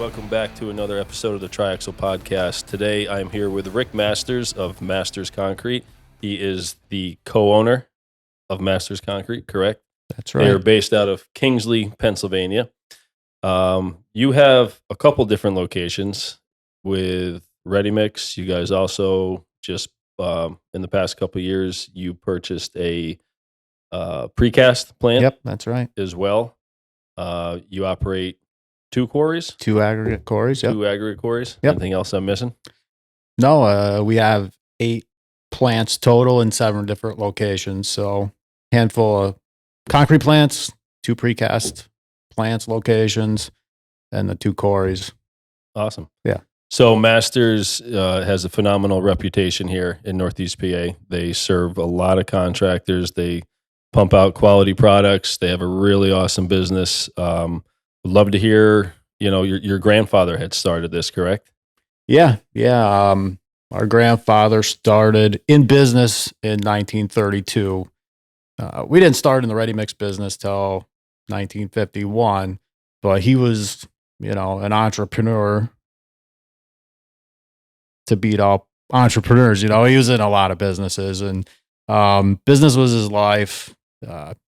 welcome back to another episode of the Triaxle podcast. Today I'm here with Rick Masters of Masters Concrete. He is the co-owner of Masters Concrete, correct? That's right. They're based out of Kingsley, Pennsylvania. You have a couple different locations with Ready Mix. You guys also just in the past couple of years, you purchased a precast plant. Yep, that's right. As well. You operate two quarries? Two aggregate quarries, yep. Two aggregate quarries? Yep. Anything else I'm missing? No, we have 8 plants total in 7 different locations. So handful of concrete plants, 2 precast plants locations, and the 2 quarries. Awesome. Yeah. So Masters has a phenomenal reputation here in Northeast PA. They serve a lot of contractors. They pump out quality products. They have a really awesome business. Would love to hear, your grandfather had started this, correct? Yeah. Our grandfather started in business in 1932. We didn't start in the ready mix business till 1951, but he was, an entrepreneur to beat all entrepreneurs. He was in a lot of businesses, and business was his life.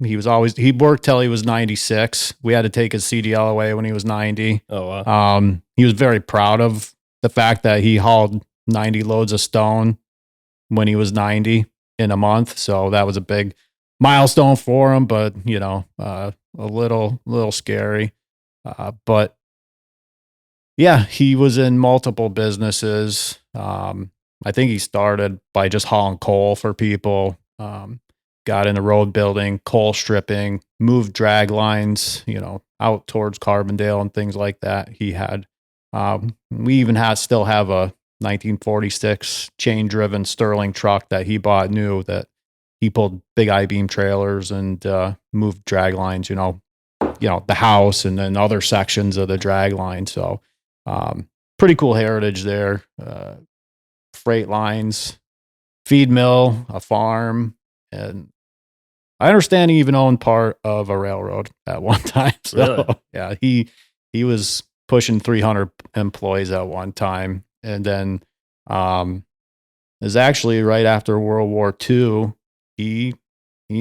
He worked till he was 96. We had to take his CDL away when he was 90. Oh, wow. He was very proud of the fact that he hauled 90 loads of stone when he was 90 in a month. So that was a big milestone for him, but a little scary. But yeah, he was in multiple businesses. I think he started by just hauling coal for people. Got into road building, coal stripping, moved drag lines, out towards Carbondale and things like that. He had, we even still have a 1946 chain driven Sterling truck that he bought new that he pulled big I-beam trailers and, moved drag lines, the house and then other sections of the drag line. So, pretty cool heritage there. Freight lines, feed mill, a farm, and I understand he even owned part of a railroad at one time. So Really? yeah, he was pushing 300 employees at one time. And then it was actually right after World War II, he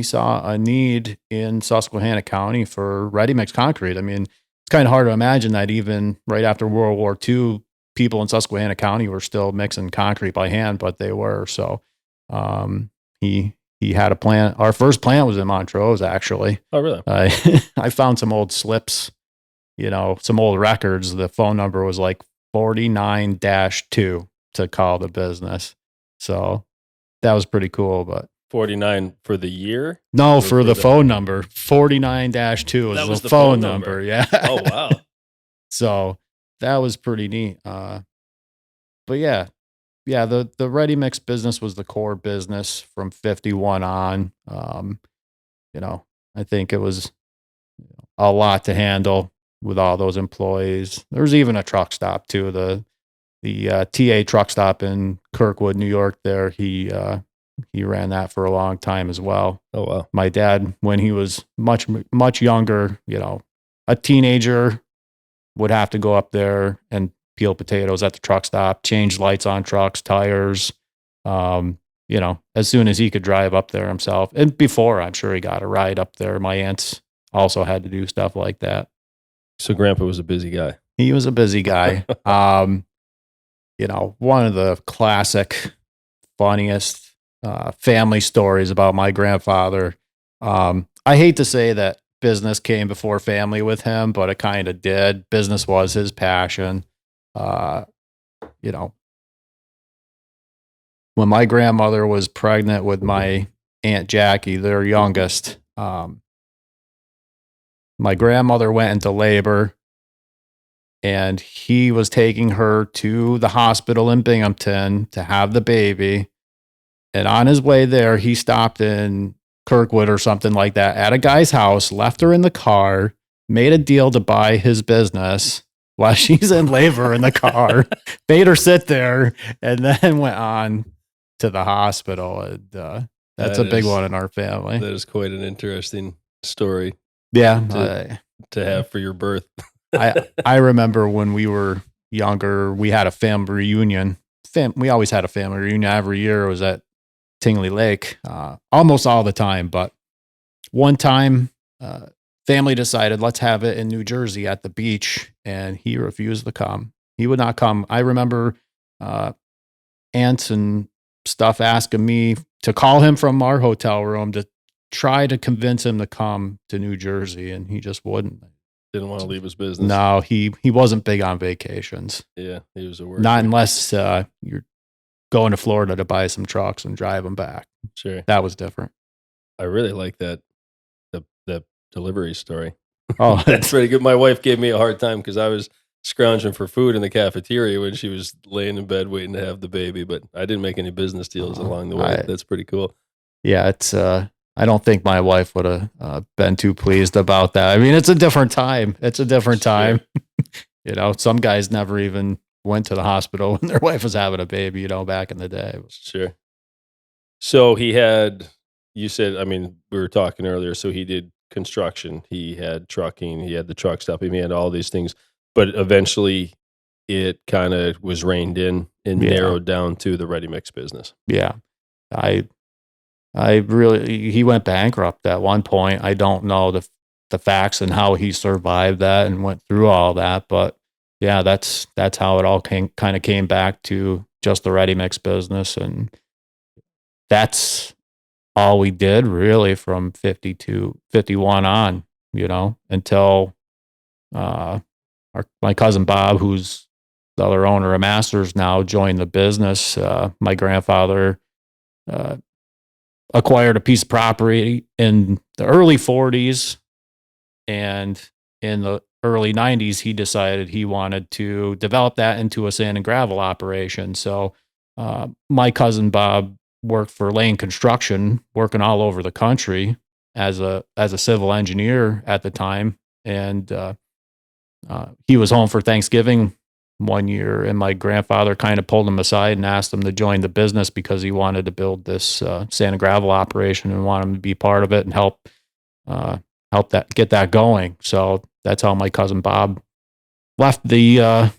saw a need in Susquehanna County for ready mix concrete. I mean, it's kind of hard to imagine that even right after World War II, people in Susquehanna County were still mixing concrete by hand, but they were. So he had a plant. Our first plant was in Montrose, actually. Oh, really? I found some old slips, some old records. The phone number was like 49-2 to call the business. So that was pretty cool. But 49 for the year? No, for the phone number. 49-2 was the phone number. Yeah. Oh, wow. So that was pretty neat. But yeah, the ready mix business was the core business from 51 on. I think it was a lot to handle with all those employees. There was even a truck stop too. The TA truck stop in Kirkwood, New York. There, he ran that for a long time as well. Oh, wow. My dad, when he was much younger, a teenager, would have to go up there and peel potatoes at the truck stop, change lights on trucks, tires, as soon as he could drive up there himself. And before, I'm sure he got a ride up there. My aunts also had to do stuff like that. So Grandpa was a busy guy. He was a busy guy. One of the classic, funniest family stories about my grandfather. I hate to say that business came before family with him, but it kind of did. Business was his passion. When my grandmother was pregnant with my Aunt Jackie, their youngest, my grandmother went into labor and he was taking her to the hospital in Binghamton to have the baby. And on his way there, he stopped in Kirkwood or something like that at a guy's house, left her in the car, made a deal to buy his business while she's in labor in the car, made her sit there, and then went on to the hospital. And that's a big one in our family. That is quite an interesting story. Yeah. To have for your birth. I remember when we were younger, we had a family reunion. We always had a family reunion every year. It was at Tingley Lake, almost all the time. But one time, family decided let's have it in New Jersey at the beach, and he refused to come. He would not come. I remember aunts and stuff asking me to call him from our hotel room to try to convince him to come to New Jersey, and he just wouldn't. Didn't want to leave his business. No, he wasn't big on vacations. Yeah, he was a worker. Not unless you're going to Florida to buy some trucks and drive them back. Sure. That was different. I really like that the delivery story. Oh, That's pretty good. My wife gave me a hard time because I was scrounging for food in the cafeteria when she was laying in bed waiting to have the baby, but I didn't make any business deals along the way. That's pretty cool. Yeah, it's I don't think my wife would have been too pleased about that. I mean, it's a different time. It's a different time. You know, some guys never even went to the hospital when their wife was having a baby, you know, back in the day. Sure. So he had, you said, I mean, we were talking earlier, so he did construction, he had trucking, he had the truck stop, he had all these things, but eventually it kind of was reined in and narrowed down to the ready mix business. Yeah. I really, he went bankrupt at one point. I don't know the facts and how he survived that and went through all that, but yeah, that's how it all kind of came back to just the ready mix business. And that's all we did really from 50 to 51 on, you know, until my cousin Bob, who's the other owner of Masters now, joined the business. My grandfather acquired a piece of property in the early 40s, and in the early 90s, he decided he wanted to develop that into a sand and gravel operation. So my cousin Bob worked for Lane Construction, working all over the country as a civil engineer at the time, and he was home for Thanksgiving one year, and my grandfather kind of pulled him aside and asked him to join the business because he wanted to build this sand and gravel operation and wanted him to be part of it and help get that going. So that's how my cousin Bob left the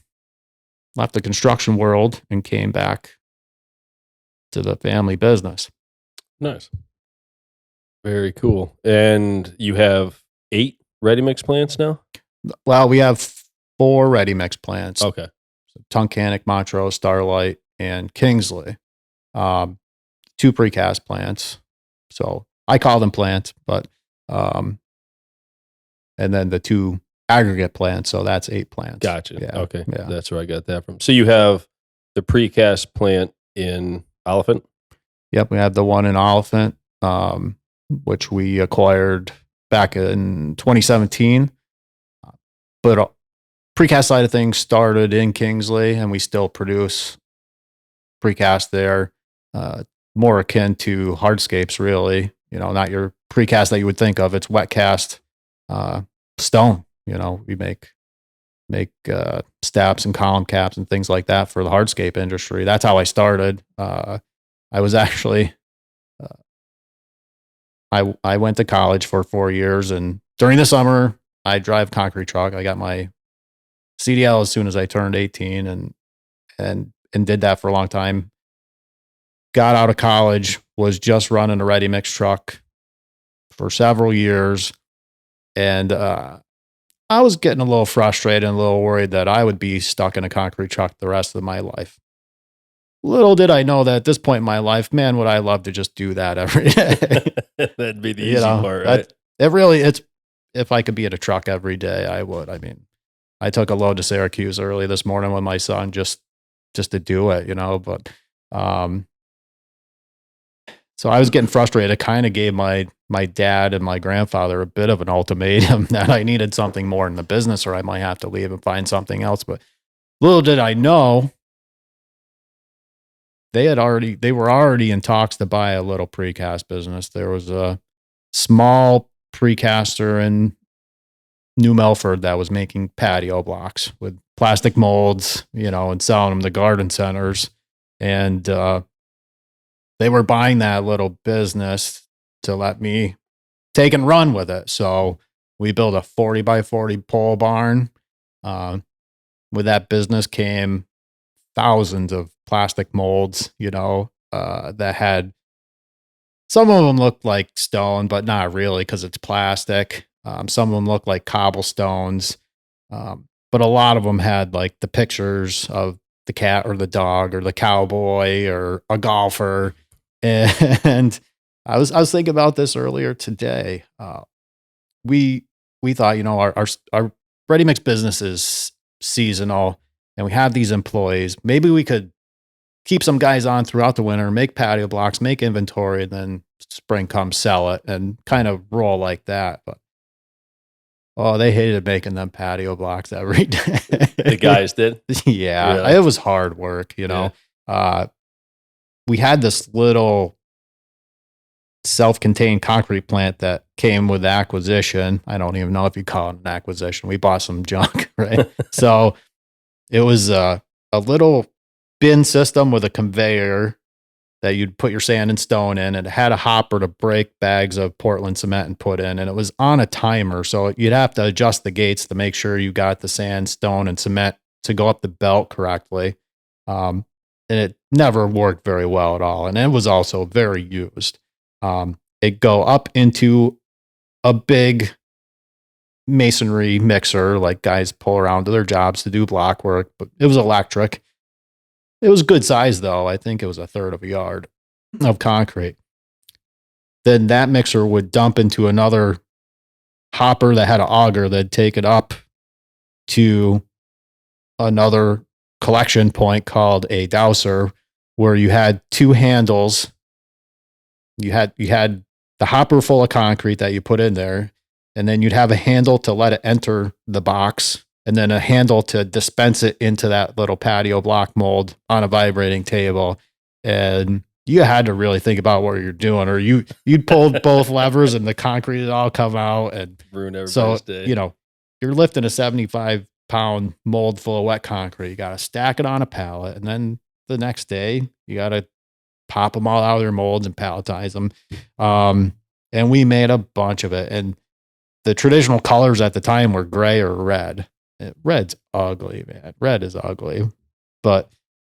construction world and came back to the family business. Nice. Very cool. And you have 8 ready mix plants now? Well, we have 4 ready mix plants. Okay. So Tunkhannock, Montrose, Starlight, and Kingsley. 2 precast plants. So I call them plants, but and then the 2 aggregate plants. So that's 8 plants. Gotcha. Yeah. Okay. Yeah. That's where I got that from. So you have the precast plant in Oliphant? Yep. We have the one in Oliphant, which we acquired back in 2017. But precast side of things started in Kingsley, and we still produce precast there, more akin to hardscapes, really. You know, not your precast that you would think of. It's wet cast stone. You know, we make steps and column caps and things like that for the hardscape industry. That's how I started. I was actually, I went to college for 4 years, and during the summer, I drive concrete truck. I got my CDL as soon as I turned 18 and did that for a long time. Got out of college, was just running a ready mix truck for several years. And I was getting a little frustrated and a little worried that I would be stuck in a concrete truck the rest of my life. Little did I know that at this point in my life, man, would I love to just do that every day. That'd be the easy part, right? It's if I could be at a truck every day, I would. I mean, I took a load to Syracuse early this morning with my son just to do it, you know, but so I was getting frustrated. It kind of gave my dad and my grandfather a bit of an ultimatum that I needed something more in the business or I might have to leave and find something else. But little did I know, they were already in talks to buy a little precast business. There was a small precaster in New Melford that was making patio blocks with plastic molds, you know, and selling them to garden centers. And they were buying that little business to let me take and run with it. So we built a 40 by 40 pole barn With that business came thousands of plastic molds, that had, some of them looked like stone, but not really because it's plastic. Some of them looked like cobblestones, but a lot of them had like the pictures of the cat or the dog or the cowboy or a golfer. And I was thinking about this earlier today. We we thought, our ready mix business is seasonal, and we have these employees. Maybe we could keep some guys on throughout the winter, make patio blocks, make inventory, and then spring comes, sell it, and kind of roll like that. But oh, they hated making them patio blocks every day. The guys did. Yeah, Really? it was hard work. We had this little self-contained concrete plant that came with the acquisition. I don't even know if you call it an acquisition. We bought some junk, right? So it was a little bin system with a conveyor that you'd put your sand and stone in, and it had a hopper to break bags of Portland cement and put in, and it was on a timer. So you'd have to adjust the gates to make sure you got the sand, stone, and cement to go up the belt correctly. And it never worked very well at all. And it was also very used. It'd go up into a big masonry mixer, like guys pull around to their jobs to do block work, but it was electric. It was good size though. I think it was a third of a yard of concrete. Then that mixer would dump into another hopper that had an auger that'd take it up to another collection point called a dowser, where you had two handles. You had the hopper full of concrete that you put in there, and then you'd have a handle to let it enter the box, and then a handle to dispense it into that little patio block mold on a vibrating table. And you had to really think about what you're doing, or you'd pull both levers and the concrete would all come out and ruin everybody's day. You're lifting a 75-pound mold full of wet concrete. You got to stack it on a pallet, and then the next day you got to pop them all out of their molds and palletize them. And we made a bunch of it. And the traditional colors at the time were gray or red. Red's ugly, man. Red is ugly, but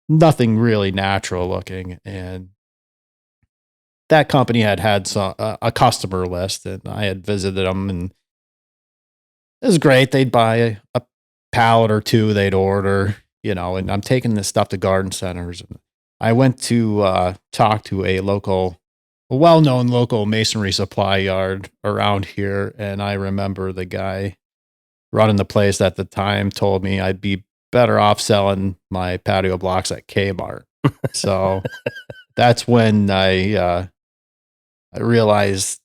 nothing really natural looking. And that company had a customer list, and I had visited them, and it was great. They'd buy a pallet or two, they'd order, and I'm taking this stuff to garden centers. I went to talk to a well-known local masonry supply yard around here, and I remember the guy running the place at the time told me I'd be better off selling my patio blocks at Kmart. So that's when I realized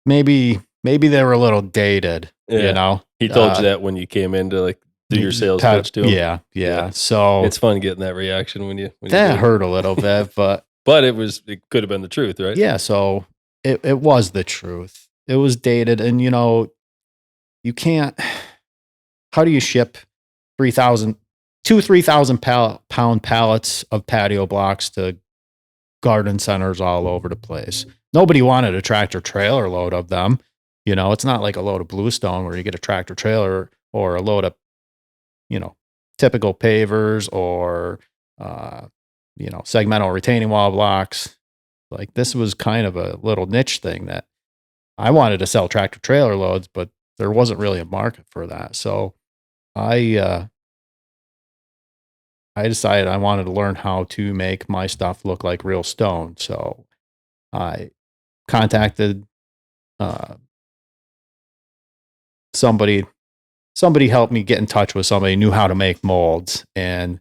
maybe they were a little dated. Yeah. He told you that when you came in to do your sales pitch to him. Yeah. So it's fun getting that reaction when you that hurt a little bit, but it could have been the truth, right? Yeah. So it was the truth. It was dated, and you can't. How do you ship 3,000 pound pallets of patio blocks to garden centers all over the place? Nobody wanted a tractor trailer load of them. It's not like a load of bluestone where you get a tractor trailer, or a load of, typical pavers or, segmental retaining wall blocks. Like, this was kind of a little niche thing that I wanted to sell tractor trailer loads, but there wasn't really a market for that. So I decided I wanted to learn how to make my stuff look like real stone. So I contacted somebody helped me get in touch with somebody who knew how to make molds, and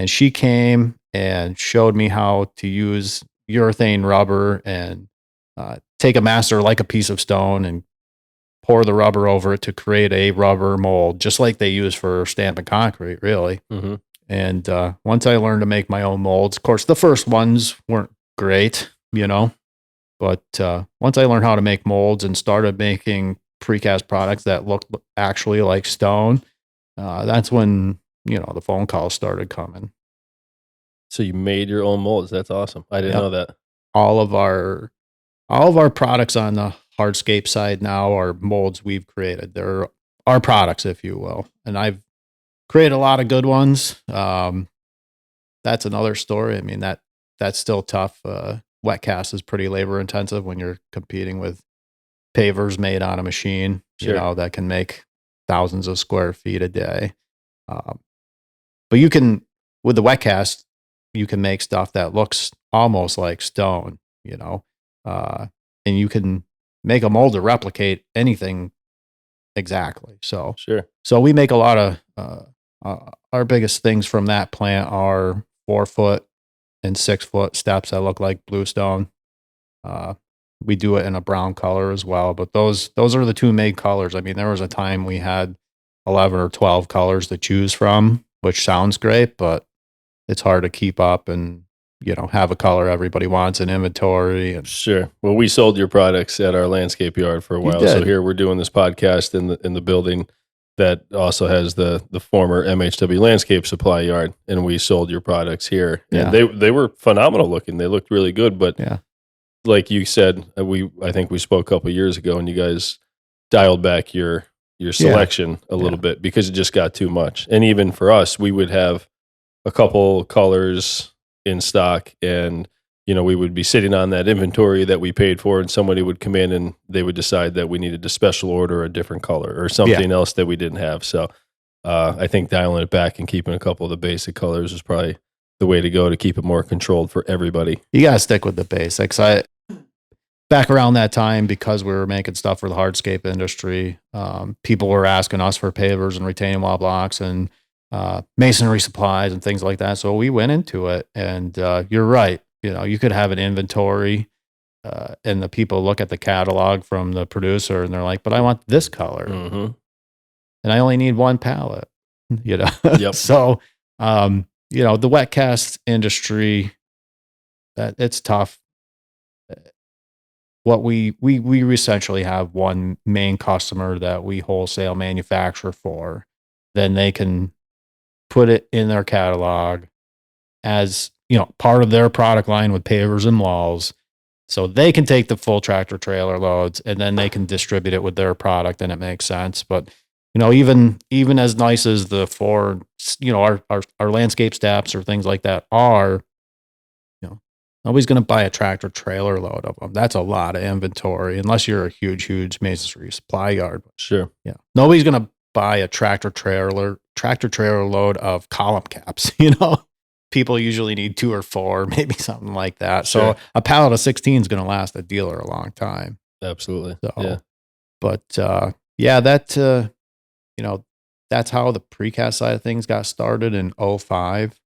she came and showed me how to use urethane rubber and take a master like a piece of stone and pour the rubber over it to create a rubber mold, just like they use for stamping concrete, really. Mm-hmm. And once I learned to make my own molds, of course, the first ones weren't great, but once I learned how to make molds and started making precast products that looked actually like stone, that's when, the phone calls started coming. So you made your own molds. That's awesome. I didn't know that. All of our products on the hardscape side now are molds we've created. They're our products, if you will. And I've created a lot of good ones. That's another story. I mean, that's still tough. Wet cast is pretty labor intensive when you're competing with pavers made on a machine, Sure. that can make thousands of square feet a day. Um, but you can, with the wet cast, you can make stuff that looks almost like stone, uh, and you can make a mold to replicate anything exactly. So, Sure. so we make a lot of, our biggest things from that plant are 4 foot and 6 foot steps that look like bluestone. Uh, we do it in a brown color as well, but those are the two main colors. I mean, there was a time we had 11 or 12 colors to choose from, which sounds great, but it's hard to keep up and have a color everybody wants in inventory. And Sure. Well, we sold your products at our landscape yard for a you while. So did, here we're doing this podcast in the building that also has the former MHW landscape supply yard, and we sold your products here. And yeah, they were phenomenal looking. They looked really good, but yeah, like you said, I think we spoke a couple of years ago, and you guys dialed back your yeah, selection a yeah, little bit because it just got too much. And even for us, we would have a couple colors in stock, and we would be sitting on that inventory that we paid for, and somebody would come in and they would decide that we needed to special order a different color or yeah. something else that we didn't have. So I think dialing it back and keeping a couple of the basic colors is probably the way to go to keep it more controlled for everybody. You gotta stick with the basics. Back around that time, because we were making stuff for the hardscape industry, people were asking us for pavers and retaining wall blocks and masonry supplies and things like that. So we went into it, and you're right. You could have an inventory, and the people look at the catalog from the producer, and they're like, "But I want this color, Hmm. and I only need one palette." Yep. So, the wet cast industry, that it's tough. What we essentially have one main customer that we wholesale manufacture for, then they can put it in their catalog as part of their product line with pavers and walls, so they can take the full tractor trailer loads and then they can distribute it with their product, and it makes sense. But even as nice as the four, our landscape steps or things like that are, you know, nobody's going to buy a tractor trailer load of them. That's a lot of inventory, unless you're a huge masonry supply yard. Sure. Yeah, nobody's going to buy a tractor trailer load of column caps. People usually need 2 or 4, maybe something like that. Sure. So a pallet of 16 is going to last a dealer a long time. Absolutely. So, Yeah. but yeah, that's how the precast side of things got started in '05.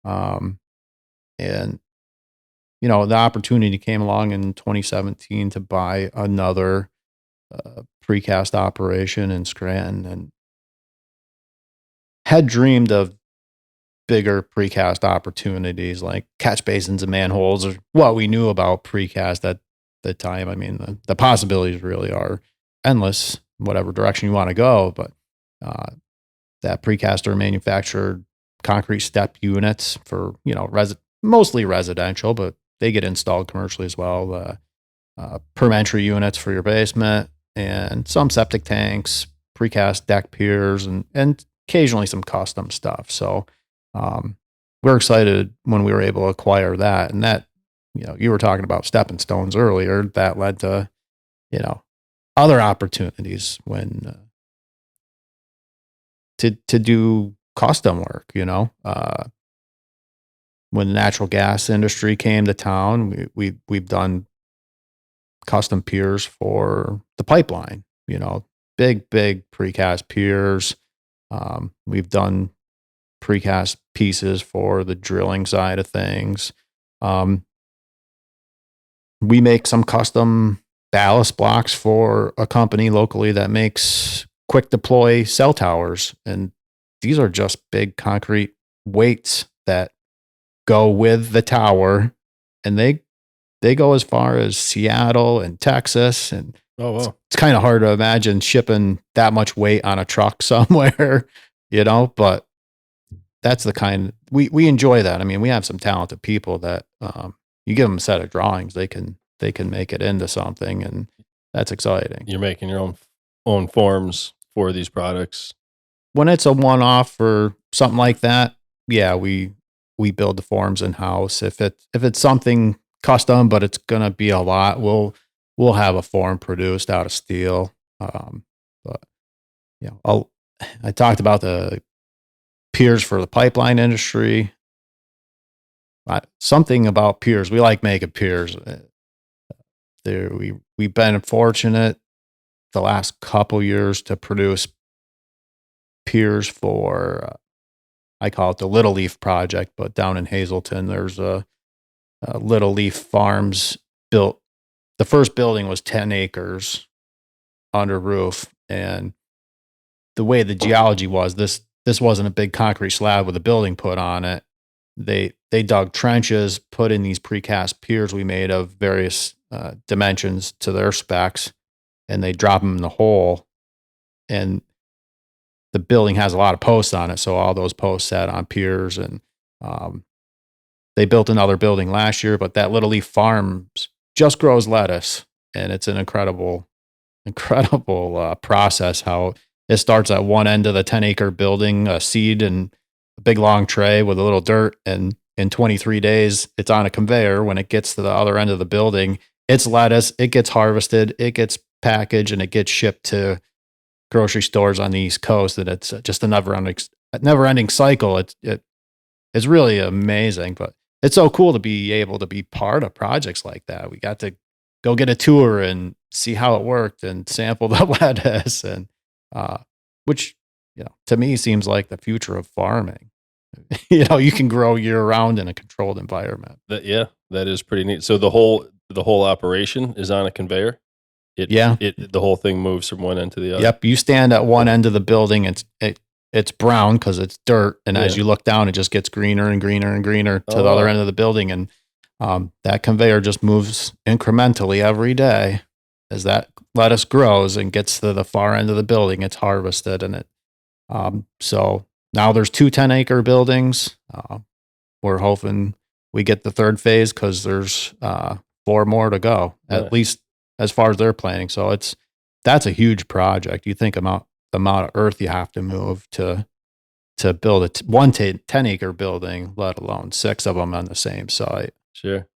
And the opportunity came along in 2017 to buy another precast operation in Scranton, and had dreamed of bigger precast opportunities like catch basins and manholes, or what we knew about precast at the time. I mean, the possibilities really are endless, whatever direction you want to go. But that precaster manufactured concrete step units for, mostly residential, but they get installed commercially as well. Per entry units for your basement, and some septic tanks, precast deck piers, and occasionally some custom stuff. So we're excited when we were able to acquire that. And that, you were talking about stepping stones earlier, that led to, other opportunities when to do custom work, when the natural gas industry came to town, we've done custom piers for the pipeline, big precast piers. We've done precast pieces for the drilling side of things. We make some custom ballast blocks for a company locally that makes quick deploy cell towers. And these are just big concrete weights that go with the tower, and they go as far as Seattle and Texas. And Oh, wow. it's kind of hard to imagine shipping that much weight on a truck somewhere, but that's the kind we enjoy that. I mean, we have some talented people that you give them a set of drawings, they can make it into something, and that's exciting. You're making your own forms for these products? When it's a one-off or something like that, yeah, we build the forms in house. If it's something custom, but it's gonna be a lot, we'll have a form produced out of steel. But I talked about the piers for the pipeline industry. Something about piers. We like making piers. We've been fortunate the last couple years to produce piers for I call it the Little Leaf Project, but down in Hazleton, there's a Little Leaf Farms built. The first building was 10 acres under roof, and the way the geology was, this wasn't a big concrete slab with a building put on it. They dug trenches, put in these precast piers we made of various dimensions to their specs, and they drop them in the hole. And the building has a lot of posts on it, so all those posts sat on piers. And they built another building last year, but that Little Leaf Farms just grows lettuce, and it's an incredible process. How it starts at one end of the 10-acre building, a seed and a big long tray with a little dirt, and in 23 days, it's on a conveyor. When it gets to the other end of the building, it's lettuce. It gets harvested, it gets packaged, and it gets shipped to grocery stores on the East Coast. And it's just a never-ending cycle. It's really amazing, but it's so cool to be able to be part of projects like that. We got to go get a tour and see how it worked and sample the lettuce, and which to me seems like the future of farming. You can grow year round in a controlled environment. That is pretty neat. So the whole operation is on a conveyor. The whole thing moves from one end to the other. Yep. You stand at one end of the building. It's brown because it's dirt, and as you look down, it just gets greener and greener and greener to the other end of the building. And that conveyor just moves incrementally every day as that lettuce grows and gets to the far end of the building. It's harvested, and so now there's 2 10-acre buildings. We're hoping we get the third phase because there's 4 more to go, at least as far as they're planning. So that's a huge project. You think about the amount of earth you have to move to build one 10-acre building, let alone 6 of them on the same site. Sure.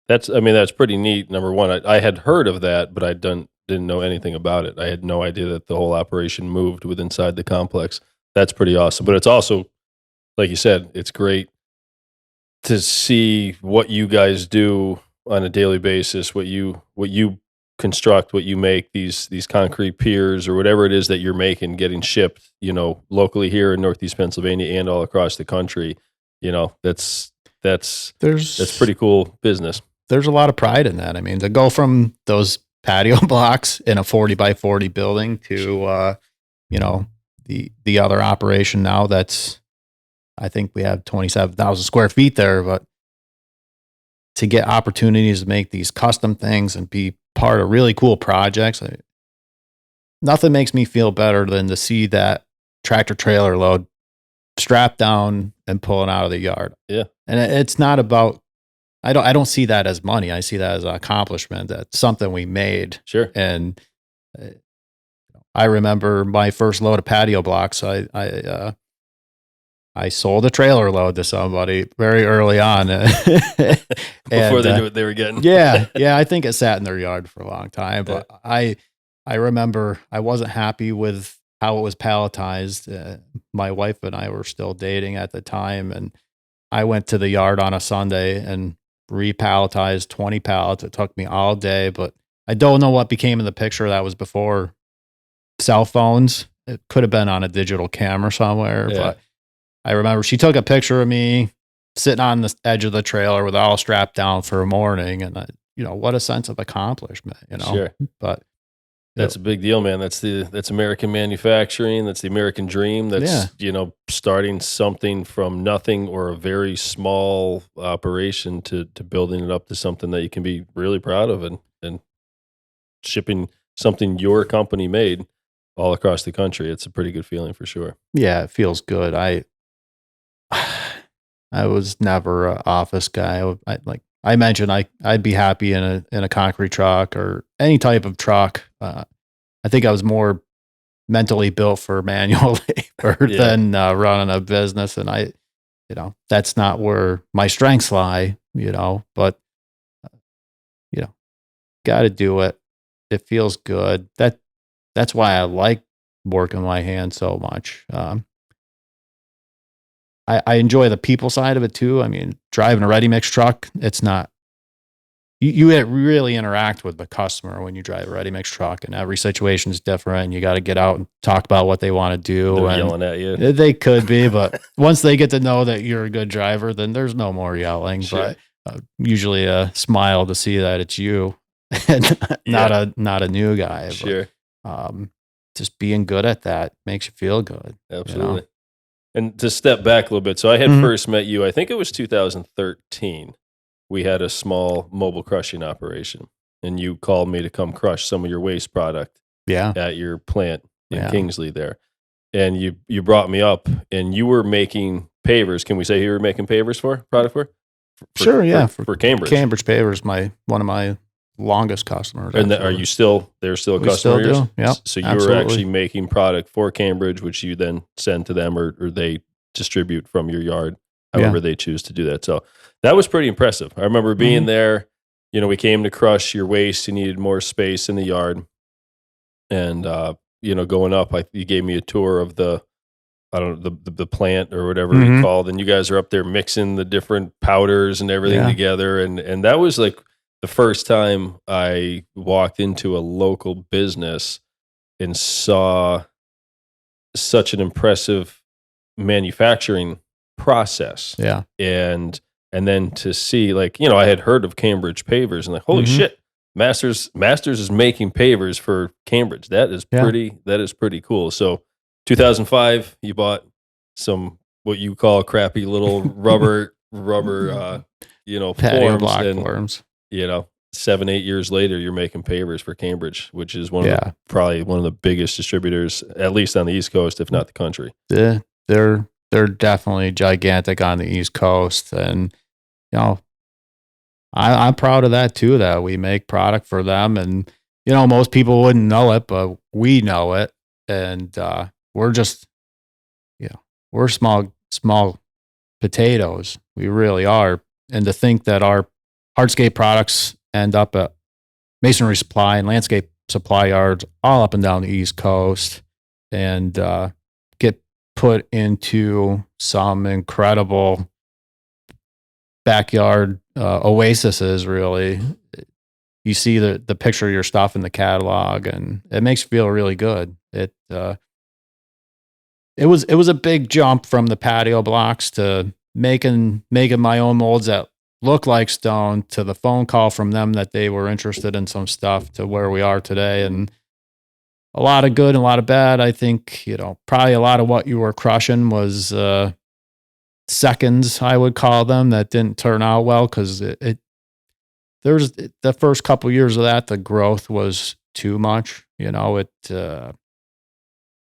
That's pretty neat. Number one, I had heard of that, but I didn't know anything about it. I had no idea that the whole operation moved with inside the complex. That's pretty awesome. But it's also, like you said, it's great to see what you guys do on a daily basis, what you construct, what you make, these concrete piers or whatever it is that you're making, getting shipped, locally here in Northeast Pennsylvania and all across the country. That's pretty cool business. There's a lot of pride in that. I mean, to go from those patio blocks in a 40 by 40 building to, the other operation now I think we have 27,000 square feet there, but to get opportunities to make these custom things and be part of really cool projects, nothing makes me feel better than to see that tractor trailer load strapped down and pulling out of the yard. Yeah. And it's not about, I don't see that as money. I see that as an accomplishment. That's something we made. Sure. And I remember my first load of patio blocks. I sold a trailer load to somebody very early on. Before they knew what they were getting. Yeah. I think it sat in their yard for a long time. But I remember I wasn't happy with how it was palletized. My wife and I were still dating at the time, and I went to the yard on a Sunday and repalletized 20 pallets. It took me all day, but I don't know what became of the picture. That was before cell phones. It could have been on a digital camera somewhere, but I remember she took a picture of me sitting on the edge of the trailer with it all strapped down for a morning. And what a sense of accomplishment, Sure. But that's a big deal, man. That's American manufacturing. That's the American dream. That's, starting something from nothing or a very small operation to building it up to something that you can be really proud of and shipping something your company made all across the country. It's a pretty good feeling for sure. Yeah, it feels good. I was never an office guy. I mentioned I'd be happy in a concrete truck or any type of truck. I think I was more mentally built for manual labor Yeah. than running a business. And that's not where my strengths lie, but, got to do it. It feels good. That's why I like working my hands so much. I enjoy the people side of it too. I mean, driving a ready mix truck, it's not, you really interact with the customer when you drive a ready mix truck, and every situation is different. And you got to get out and talk about what they want to do. They're and yelling at you. They could be, but once they get to know that you're a good driver, then there's no more yelling. Sure. But usually a smile to see that it's you and not a new guy. Sure. But, just being good at that makes you feel good. Absolutely. And to step back a little bit, so I had first met you, I think it was 2013. We had a small mobile crushing operation, and you called me to come crush some of your waste product at your plant in Kingsley there. And you brought me up, and you were making pavers. Can we say you were making pavers for Sure, yeah. For Cambridge. Cambridge Pavers, one of my longest customers. And they're still a customer still of yours? do. Yep, so you absolutely. were actually making product for Cambridge, which you then send to them, or they distribute from your yard, however they choose to do that. So that was pretty impressive. I remember being there. We came to crush your waste. You needed more space in the yard. And, going up, you gave me a tour of the plant or whatever you called. And you guys are up there mixing the different powders and everything together. And that was like the first time I walked into a local business and saw such an impressive manufacturing process. Yeah. And then to see, I had heard of Cambridge pavers and holy shit, Masters is making pavers for Cambridge. That is pretty cool. So 2005, you bought some, what you call crappy little rubber, patio forms, block and, forms. 7-8 years later, you're making pavers for Cambridge, which is probably one of the biggest distributors, at least on the East Coast, if not the country. They're definitely gigantic on the East Coast, and I'm proud of that too. That we make product for them, and most people wouldn't know it, but we know it, and we're just we're small potatoes. We really are, and to think that our hardscape products end up at masonry supply and landscape supply yards all up and down the East Coast, and get put into some incredible backyard oases. Really, you see the picture of your stuff in the catalog, and it makes you feel really good. It was a big jump from the patio blocks to making my own molds that look like stone, to the phone call from them that they were interested in some stuff, to where we are today. And a lot of good and a lot of bad. I think, probably a lot of what you were crushing was seconds, I would call them, that didn't turn out well, because there's the first couple years of that, the growth was too much.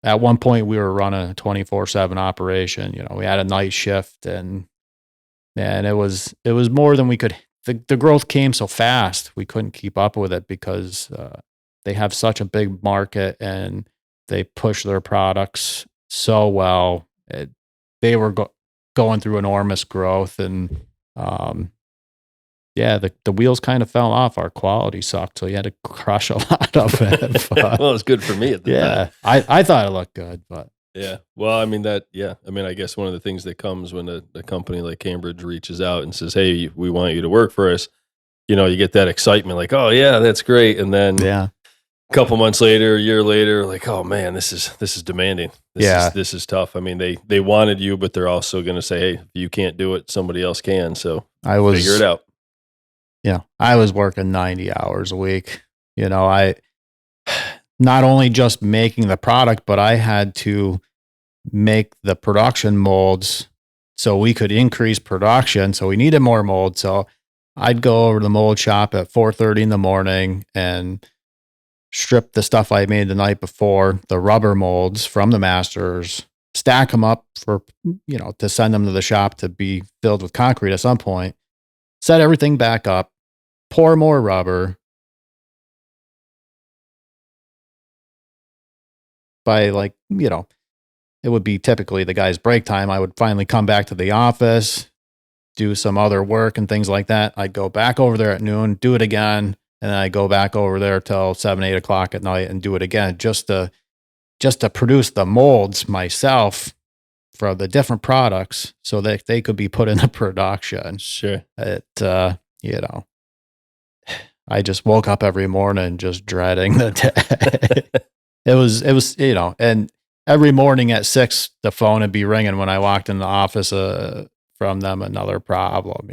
At one point we were running a 24/7 operation. We had a night shift, and it was more than we could. The growth came so fast, we couldn't keep up with it, because they have such a big market and they push their products so well. They were going through enormous growth, and the wheels kind of fell off. Our quality sucked, so you had to crush a lot of it. But, well, it was good for me at the time. I thought it looked good, but yeah. Well, I mean I guess one of the things that comes when a company like Cambridge reaches out and says, "Hey, we want you to work for us," you get that excitement, like, "Oh yeah, that's great," and then a couple months later, a year later, like, "Oh man, this is demanding. This is tough." I mean, they wanted you, but they're also going to say, "Hey, if you can't do it, somebody else can." So figure it out. I was working 90 hours a week. I not only just making the product, but I had to make the production molds so we could increase production. So we needed more molds. So I'd go over to the mold shop at 4:30 in the morning and strip the stuff I made the night before, the rubber molds from the masters, stack them up for, to send them to the shop to be filled with concrete at some point, set everything back up, pour more rubber. by like, it would be typically the guy's break time. I would finally come back to the office, do some other work and things like that. I'd go back over there at noon, do it again. And then I go back over there till 7, 8 o'clock at night and do it again just to produce the molds myself for the different products so that they could be put into production. Sure. I just woke up every morning just dreading the day. It was, and every morning at 6, the phone would be ringing when I walked in the office from them, another problem,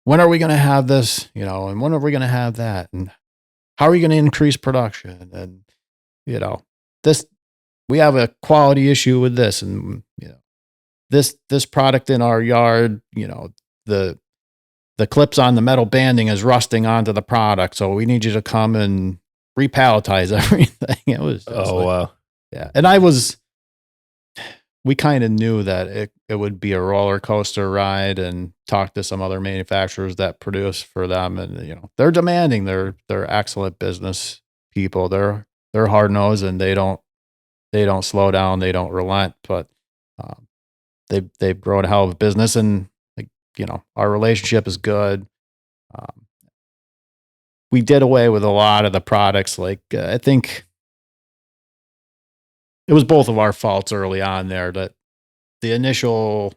when are we going to have this, and when are we going to have that? And how are we going to increase production? And, we have a quality issue with this, and, this product in our yard, the clips on the metal banding is rusting onto the product. So we need you to come and repalletize everything. It was just wow. Yeah. And we kind of knew that it would be a roller coaster ride, and talked to some other manufacturers that produce for them. And, they're demanding, they're excellent business people. They're hard nosed, and they don't slow down. They don't relent, but they've grown a hell of a business, and our relationship is good. We did away with a lot of the products. Like, I think it was both of our faults early on there, that the initial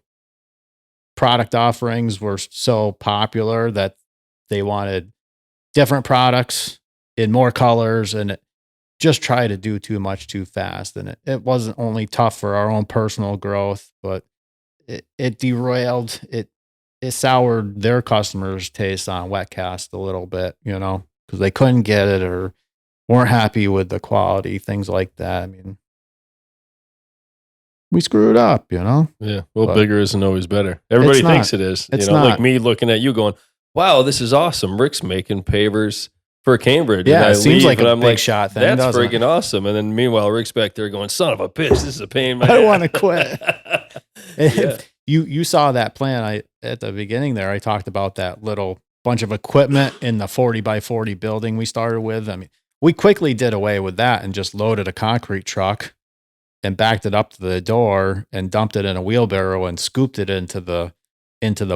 product offerings were so popular that they wanted different products in more colors, and it just tried to do too much too fast. And it wasn't only tough for our own personal growth, but it derailed, it soured their customers' taste on wet cast a little bit, because they couldn't get it or weren't happy with the quality, things like that. I mean, we screwed up, Yeah. Well, bigger isn't always better. Everybody thinks it is. It's not. Like me looking at you going, wow, this is awesome. Rick's making pavers for Cambridge. Yeah, and it seems like a big shot thing. That's freaking awesome. And then meanwhile, Rick's back there going, son of a bitch, this is a pain in my I want to quit. Yeah. You saw that plan at the beginning there. I talked about that little bunch of equipment in the 40 by 40 building we started with. I mean, we quickly did away with that and just loaded a concrete truck and backed it up to the door and dumped it in a wheelbarrow and scooped it into the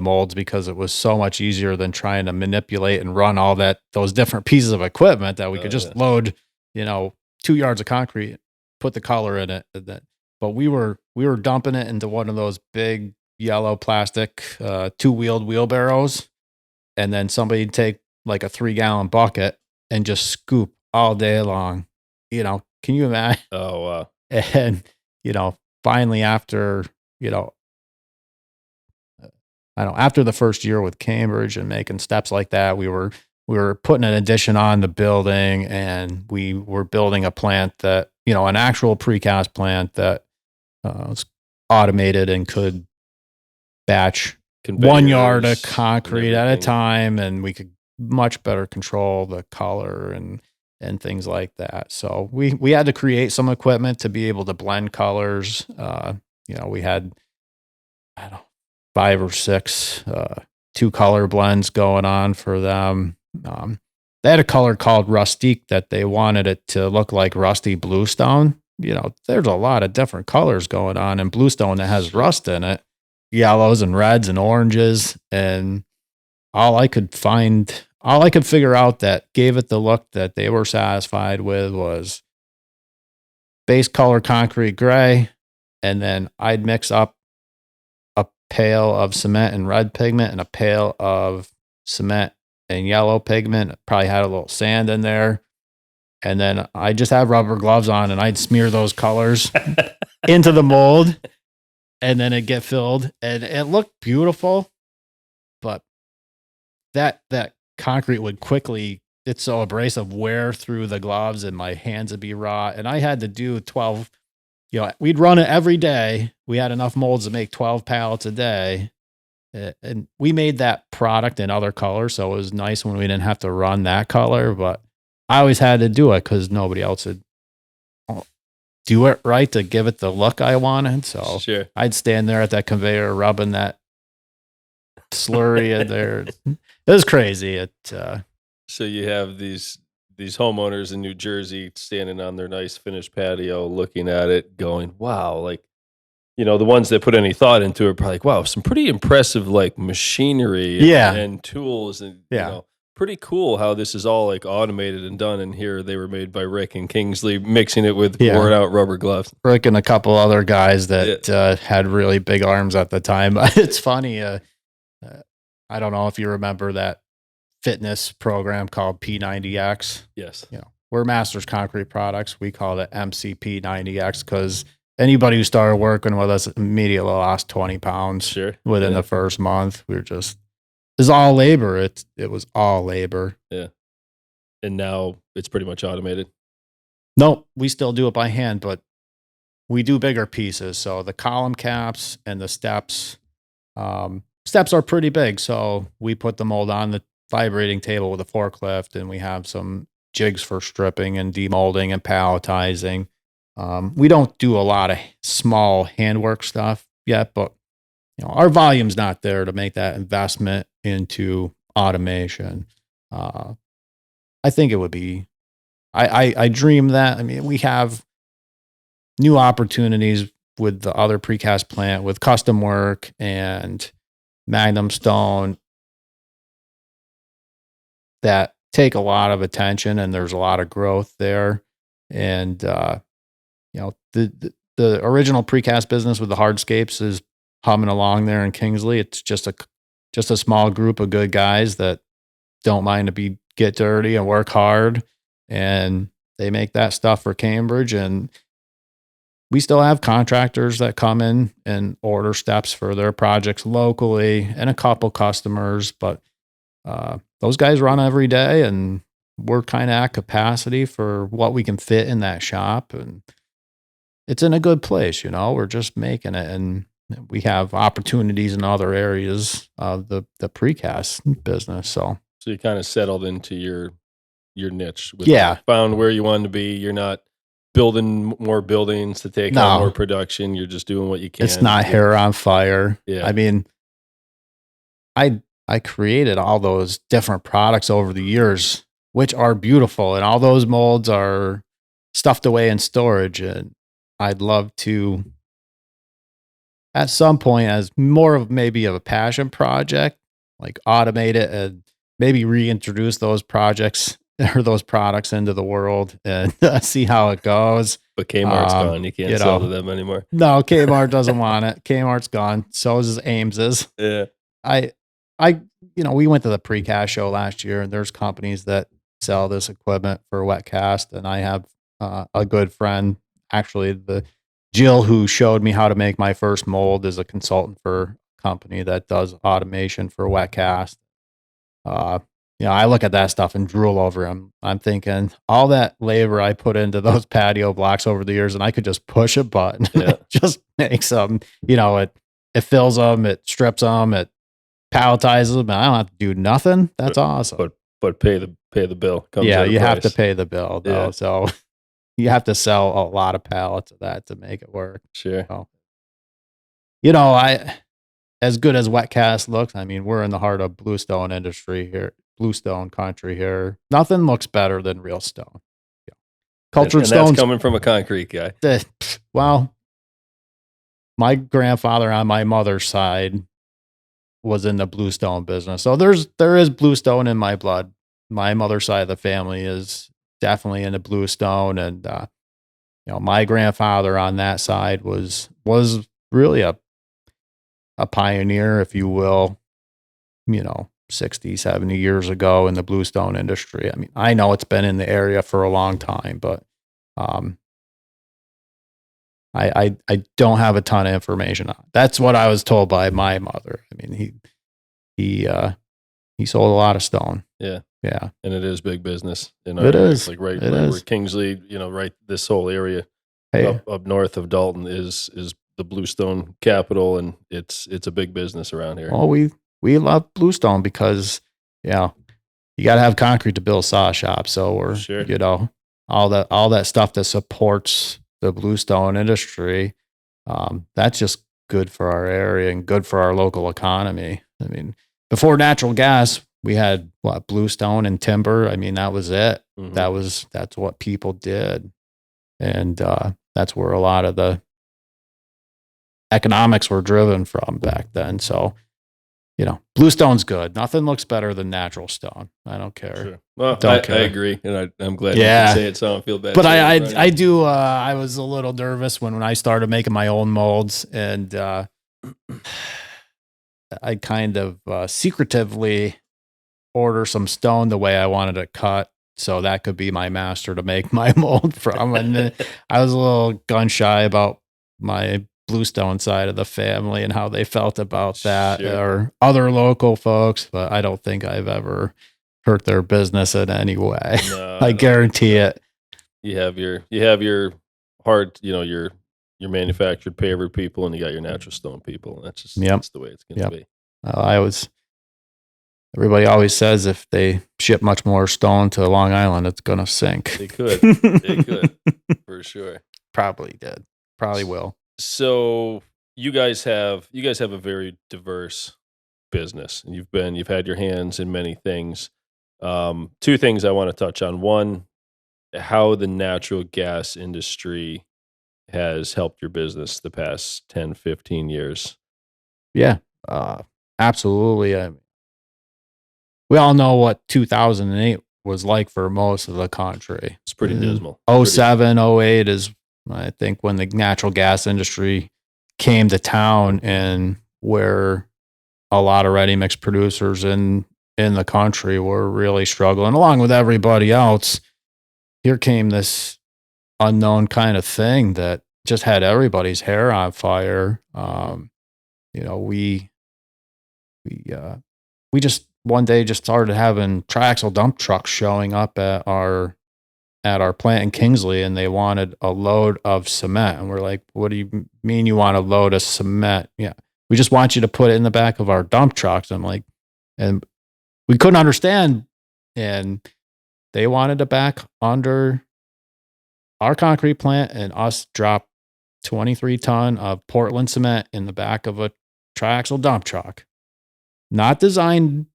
molds, because it was so much easier than trying to manipulate and run all those different pieces of equipment, that we could just load, 2 yards of concrete, put the color in it. But we were dumping it into one of those big yellow plastic 2-wheeled wheelbarrows, and then somebody'd take like a 3-gallon bucket and just scoop all day long. Can you imagine? Oh, wow. And, finally after, after the first year with Cambridge and making steps like that, we were putting an addition on the building, and we were building a plant that, an actual precast plant that was automated and could batch 1 yard of concrete at a time, and we could much better control the color and things like that. So we had to create some equipment to be able to blend colors. We had, 5 or 6 2-color blends going on for them. They had a color called Rustique that they wanted it to look like rusty bluestone. There's a lot of different colors going on in bluestone that has rust in it, yellows and reds and oranges. And all I could figure out that gave it the look that they were satisfied with was base color concrete gray, and then I'd mix up a pail of cement and red pigment and a pail of cement and yellow pigment. Probably had a little sand in there. And then I just have rubber gloves on, and I'd smear those colors into the mold, and then it'd get filled, and it looked beautiful. But that concrete would quickly, it's so abrasive, wear through the gloves, and my hands would be raw. And I had to do 12, we'd run it every day. We had enough molds to make 12 pallets a day. And we made that product in other colors, so it was nice when we didn't have to run that color. But I always had to do it because nobody else would do it right to give it the look I wanted. So sure. I'd stand there at that conveyor rubbing that slurry in there. It was crazy. So you have these these homeowners in New Jersey standing on their nice finished patio, looking at it, going, "Wow!" Like, the ones that put any thought into it are probably like, "Wow, some pretty impressive like machinery Yeah. and tools, and Yeah. pretty cool how this is all like automated and done." And here they were made by Rick and Kingsley, mixing it with Yeah. worn out rubber gloves. Rick and a couple other guys that Yeah. had really big arms at the time. It's funny. I don't know if you remember that fitness program called P90X. Yes. We're Masters Concrete Products. We call it MCP90X because anybody who started working with us immediately lost 20 pounds Sure. within Yeah. the first month. It's all labor. It was all labor. Yeah. And now it's pretty much automated. Nope, we still do it by hand, but we do bigger pieces. So the column caps and the steps, steps are pretty big. So we put the mold on the vibrating table with a forklift, and we have some jigs for stripping and demolding and palletizing. We don't do a lot of small handwork stuff yet, but our volume's not there to make that investment into automation. I think it would be. I dream that. I mean, we have new opportunities with the other precast plant with custom work and Magnum Stone that take a lot of attention, and there's a lot of growth there. And the original precast business with the hardscapes is humming along there in Kingsley. It's just a small group of good guys that don't mind to get dirty and work hard, and they make that stuff for Cambridge. And we still have contractors that come in and order steps for their projects locally and a couple customers, but those guys run every day, and we're kind of at capacity for what we can fit in that shop. And it's in a good place, we're just making it. And we have opportunities in other areas of the precast business. So you kind of settled into your niche. Yeah. Found where you wanted to be. You're not building more buildings to take on more production. You're just doing what you can. It's not hair on fire. Yeah. I mean, I created all those different products over the years, which are beautiful, and all those molds are stuffed away in storage. And I'd love to, at some point, as more of maybe of a passion project, like automate it and maybe reintroduce those projects or those products into the world and see how it goes. But Kmart's gone. You can't sell to them anymore. No, Kmart doesn't want it. Kmart's gone. So is Ames's. Yeah. We went to the precast show last year, and there's companies that sell this equipment for wet cast. And I have a good friend, actually, Jill, who showed me how to make my first mold, is a consultant for a company that does automation for wet cast. I look at that stuff and drool over them. I'm thinking all that labor I put into those patio blocks over the years, and I could just push a button. Yeah. It just makes them, it fills them, it strips them, it palletizes them, and I don't have to do nothing. That's awesome. But pay the bill. You have to pay the bill though. Yeah. So you have to sell a lot of pallets of that to make it work. Sure. So, as good as wet cast looks, I mean, we're in the heart of bluestone industry here, bluestone country here. Nothing looks better than real stone. Cultured and that's stones coming from a concrete guy. Well, my grandfather on my mother's side was in the bluestone business. So there is bluestone in my blood. My mother's side of the family is definitely into bluestone. And, my grandfather on that side was really a pioneer, if you will, 60, 70 years ago in the bluestone industry. I mean, I know it's been in the area for a long time, but I don't have a ton of information on it. That's what I was told by my mother. I mean, he sold a lot of stone. Yeah. Yeah. And it is big business. It is. Like right where Kingsley, right, this whole area up north of Dalton is the bluestone capital, and it's a big business around here. Well, we love bluestone because, you got to have concrete to build saw shops. So we're, Sure. all that stuff that supports the bluestone industry, that's just good for our area and good for our local economy. I mean, before natural gas, we had bluestone and timber. I mean, that was it. Mhm. That's what people did. And that's where a lot of the economics were driven from back then. So, bluestone's good. Nothing looks better than natural stone. I don't care. Sure. Well, Don't I care. agree, and I'm glad you Yeah. can say it, so I don't feel bad. But saying it, I do. I was a little nervous when I started making my own molds, and I kind of secretively order some stone the way I wanted it cut, so that could be my master to make my mold from. And then I was a little gun shy about my bluestone side of the family and how they felt about that, Sure. or other local folks, but I don't think I've ever hurt their business in any way. No, I guarantee it. you have your hard, your manufactured paver people, and you got your natural stone people. That's Yep. the way it's going to Yep. be. Everybody always says if they ship much more stone to Long Island, it's going to sink. They could. They could, for sure. Probably did. Probably will. So you guys have a very diverse business. You've had your hands in many things. Two things I want to touch on. One, how the natural gas industry has helped your business the past 10, 15 years. Yeah, absolutely. We all know what 2008 was like for most of the country. It's pretty dismal. 07, 08 is, I think, when the natural gas industry came to town, and where a lot of ready mix producers in the country were really struggling, along with everybody else. Here came this unknown kind of thing that just had everybody's hair on fire. We just one day just started having Triaxle dump trucks showing up at our plant in Kingsley, and they wanted a load of cement. And we're like, what do you mean you want a load of cement? Yeah, we just want you to put it in the back of our dump trucks. I'm like, and we couldn't understand. And they wanted to back under our concrete plant and us drop 23 ton of Portland cement in the back of a Triaxle dump truck, not designed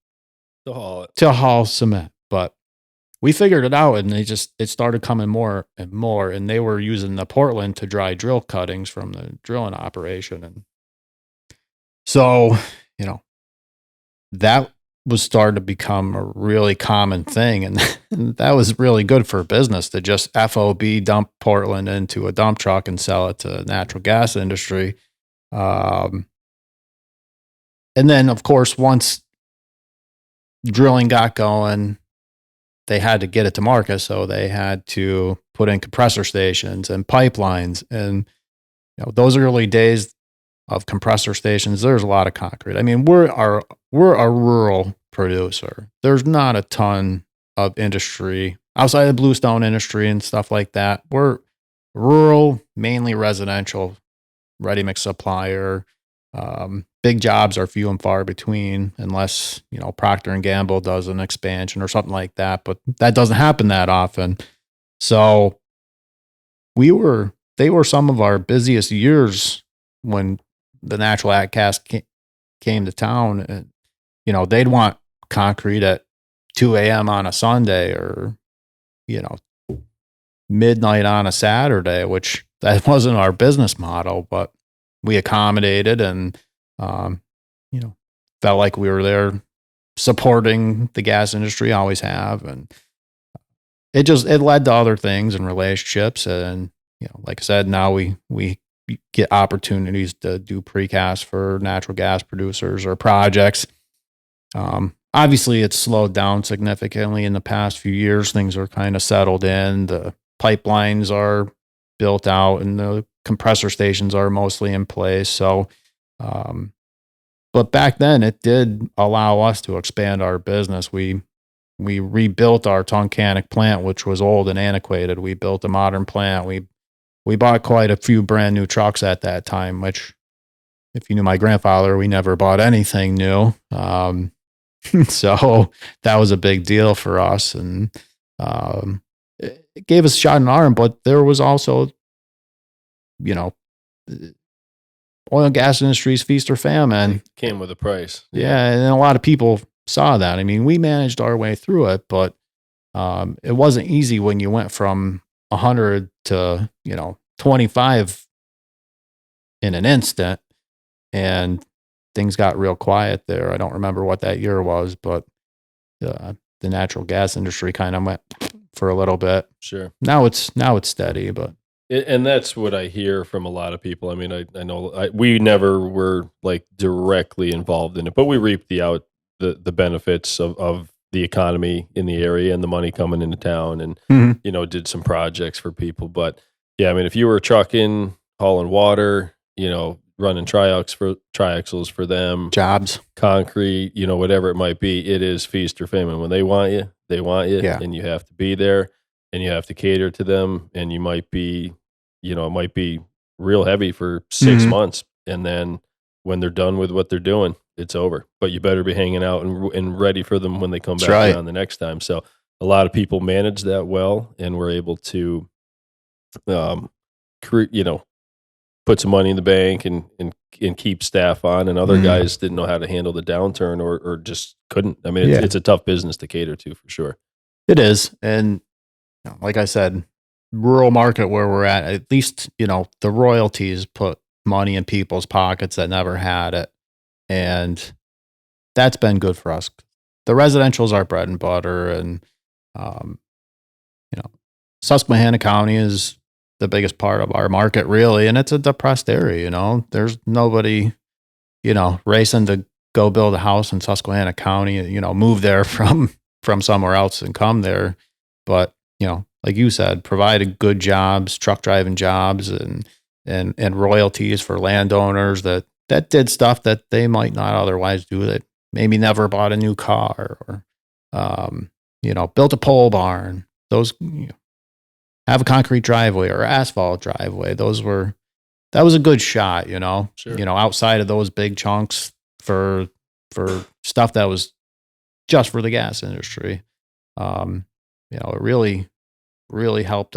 to haul cement, but we figured it out, and it started coming more and more, and they were using the Portland to dry drill cuttings from the drilling operation. And so, that was starting to become a really common thing. And that was really good for business to just FOB dump Portland into a dump truck and sell it to the natural gas industry. And then, of course, once drilling got going, they had to get it to market. So they had to put in compressor stations and pipelines. And those early days of compressor stations, there's a lot of concrete. I mean, we're a rural producer. There's not a ton of industry outside of the bluestone industry and stuff like that. We're rural, mainly residential ready mix supplier. Big jobs are few and far between, unless Procter and Gamble does an expansion or something like that. But that doesn't happen that often. So they were some of our busiest years when the natural gas came to town. And they'd want concrete at 2 a.m. on a Sunday, or midnight on a Saturday, which that wasn't our business model, but we accommodated and felt like we were there supporting the gas industry, always have. And it led to other things and relationships. And like I said, now we get opportunities to do precast for natural gas producers or projects. Obviously, it's slowed down significantly in the past few years. Things are kind of settled in. The pipelines are built out, and the compressor stations are mostly in place. So, but back then, it did allow us to expand our business. We rebuilt our Tunkhannock plant, which was old and antiquated. We built a modern plant. We bought quite a few brand new trucks at that time, which, if you knew my grandfather, we never bought anything new. So that was a big deal for us. And it gave us a shot in the arm, but there was also, oil and gas industry's feast or famine. It came with a price. Yeah. And a lot of people saw that. I mean, we managed our way through it, but it wasn't easy when you went from 100 to 25 in an instant, and things got real quiet there. I don't remember what that year was, but the natural gas industry kind of went for a little bit. Sure. Now it's steady, but And that's what I hear from a lot of people. I mean, I know we never were like directly involved in it, but we reaped the benefits of the economy in the area and the money coming into town, and Mhm. did some projects for people. But yeah, I mean, if you were trucking, hauling water, running triaxles for them, jobs. concrete, whatever it might be, it is feast or famine. When they want you, Yeah. and you have to be there, and you have to cater to them, and you might be, it might be real heavy for 6 Mhm. months, and then when they're done with what they're doing, it's over. But you better be hanging out and ready for them when they come That's back right. around the next time. So a lot of people manage that well, and we're able to, um, put some money in the bank and keep staff on, and other Mhm. guys didn't know how to handle the downturn or just couldn't. I mean, Yeah. it's a tough business to cater to for sure. It is. And like I said, rural market where we're at least, the royalties put money in people's pockets that never had it. And that's been good for us. The residential's our bread and butter. And, um, you know, Susquehanna County is the biggest part of our market, really. And it's a depressed area, there's nobody, racing to go build a house in Susquehanna County, move there from somewhere else and come there. But, like you said, provided good jobs, truck driving jobs and royalties for landowners that did stuff that they might not otherwise do, that maybe never bought a new car or, built a pole barn. Those, have a concrete driveway or asphalt driveway. That was a good shot, Sure. outside of those big chunks for stuff that was just for the gas industry. It really helped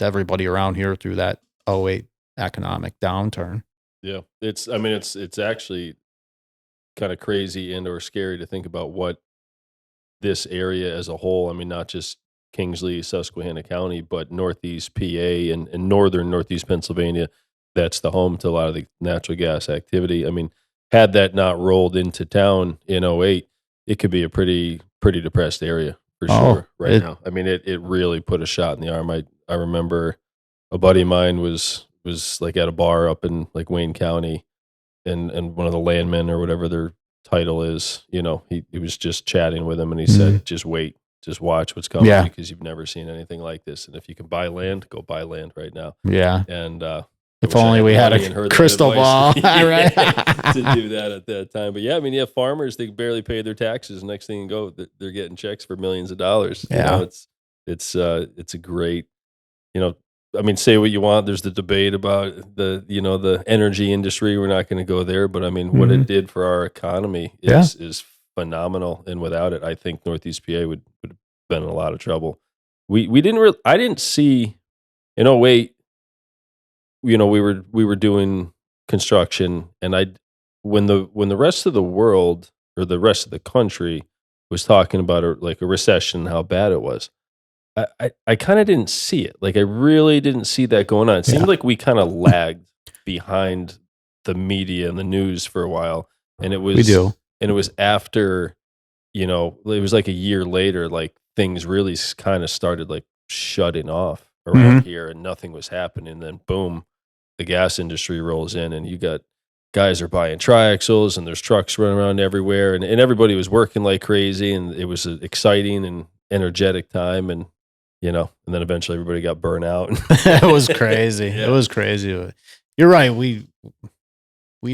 everybody around here through that '08 economic downturn. Yeah, I mean, it's actually kind of crazy and or scary to think about what this area as a whole. I mean, not just Kingsley, Susquehanna County, but Northeast PA and northern Northeast Pennsylvania. That's the home to a lot of the natural gas activity. I mean, had that not rolled into town in '08, it could be a pretty depressed area for Oh, sure right now. I mean, it really put a shot in the arm. I remember a buddy of mine was like at a bar up in like Wayne County, and one of the landmen or whatever their title is, he was just chatting with him, and he said, "Just wait, just watch what's coming, Yeah. because you've never seen anything like this. And if you can buy land, go buy land right now." Yeah. And I If wish I only had we the had money and a heard that crystal ball. advice Right. to do that at that time. But yeah, I mean, you have farmers, they barely pay their taxes. Next thing you go, they're getting checks for millions of dollars. Yeah. It's a great, you know, I mean, say what you want. There's the debate about the energy industry. We're not going to go there, but I mean, what Mhm. it did for our economy Yeah. is phenomenal. And without it, I think Northeast PA would have been in a lot of trouble. We didn't really, I didn't see in '08, we were doing construction, and when the rest of the world or the rest of the country was talking about like a recession, how bad it was. I kind of didn't see it. Like, I really didn't see that going on. It Yeah. seemed like we kind of lagged behind the media and the news for a while, and it We was do. after, it was like a year later, like things really kind of started like shutting off around Mhm. here, and nothing was happening. Then boom, the gas industry rolls in, and you got guys are buying triaxles, and there's trucks running around everywhere, and everybody was working like crazy, and it was an exciting and energetic time, and then eventually everybody got burnt out. It was crazy. It Yeah. was crazy. You're right. We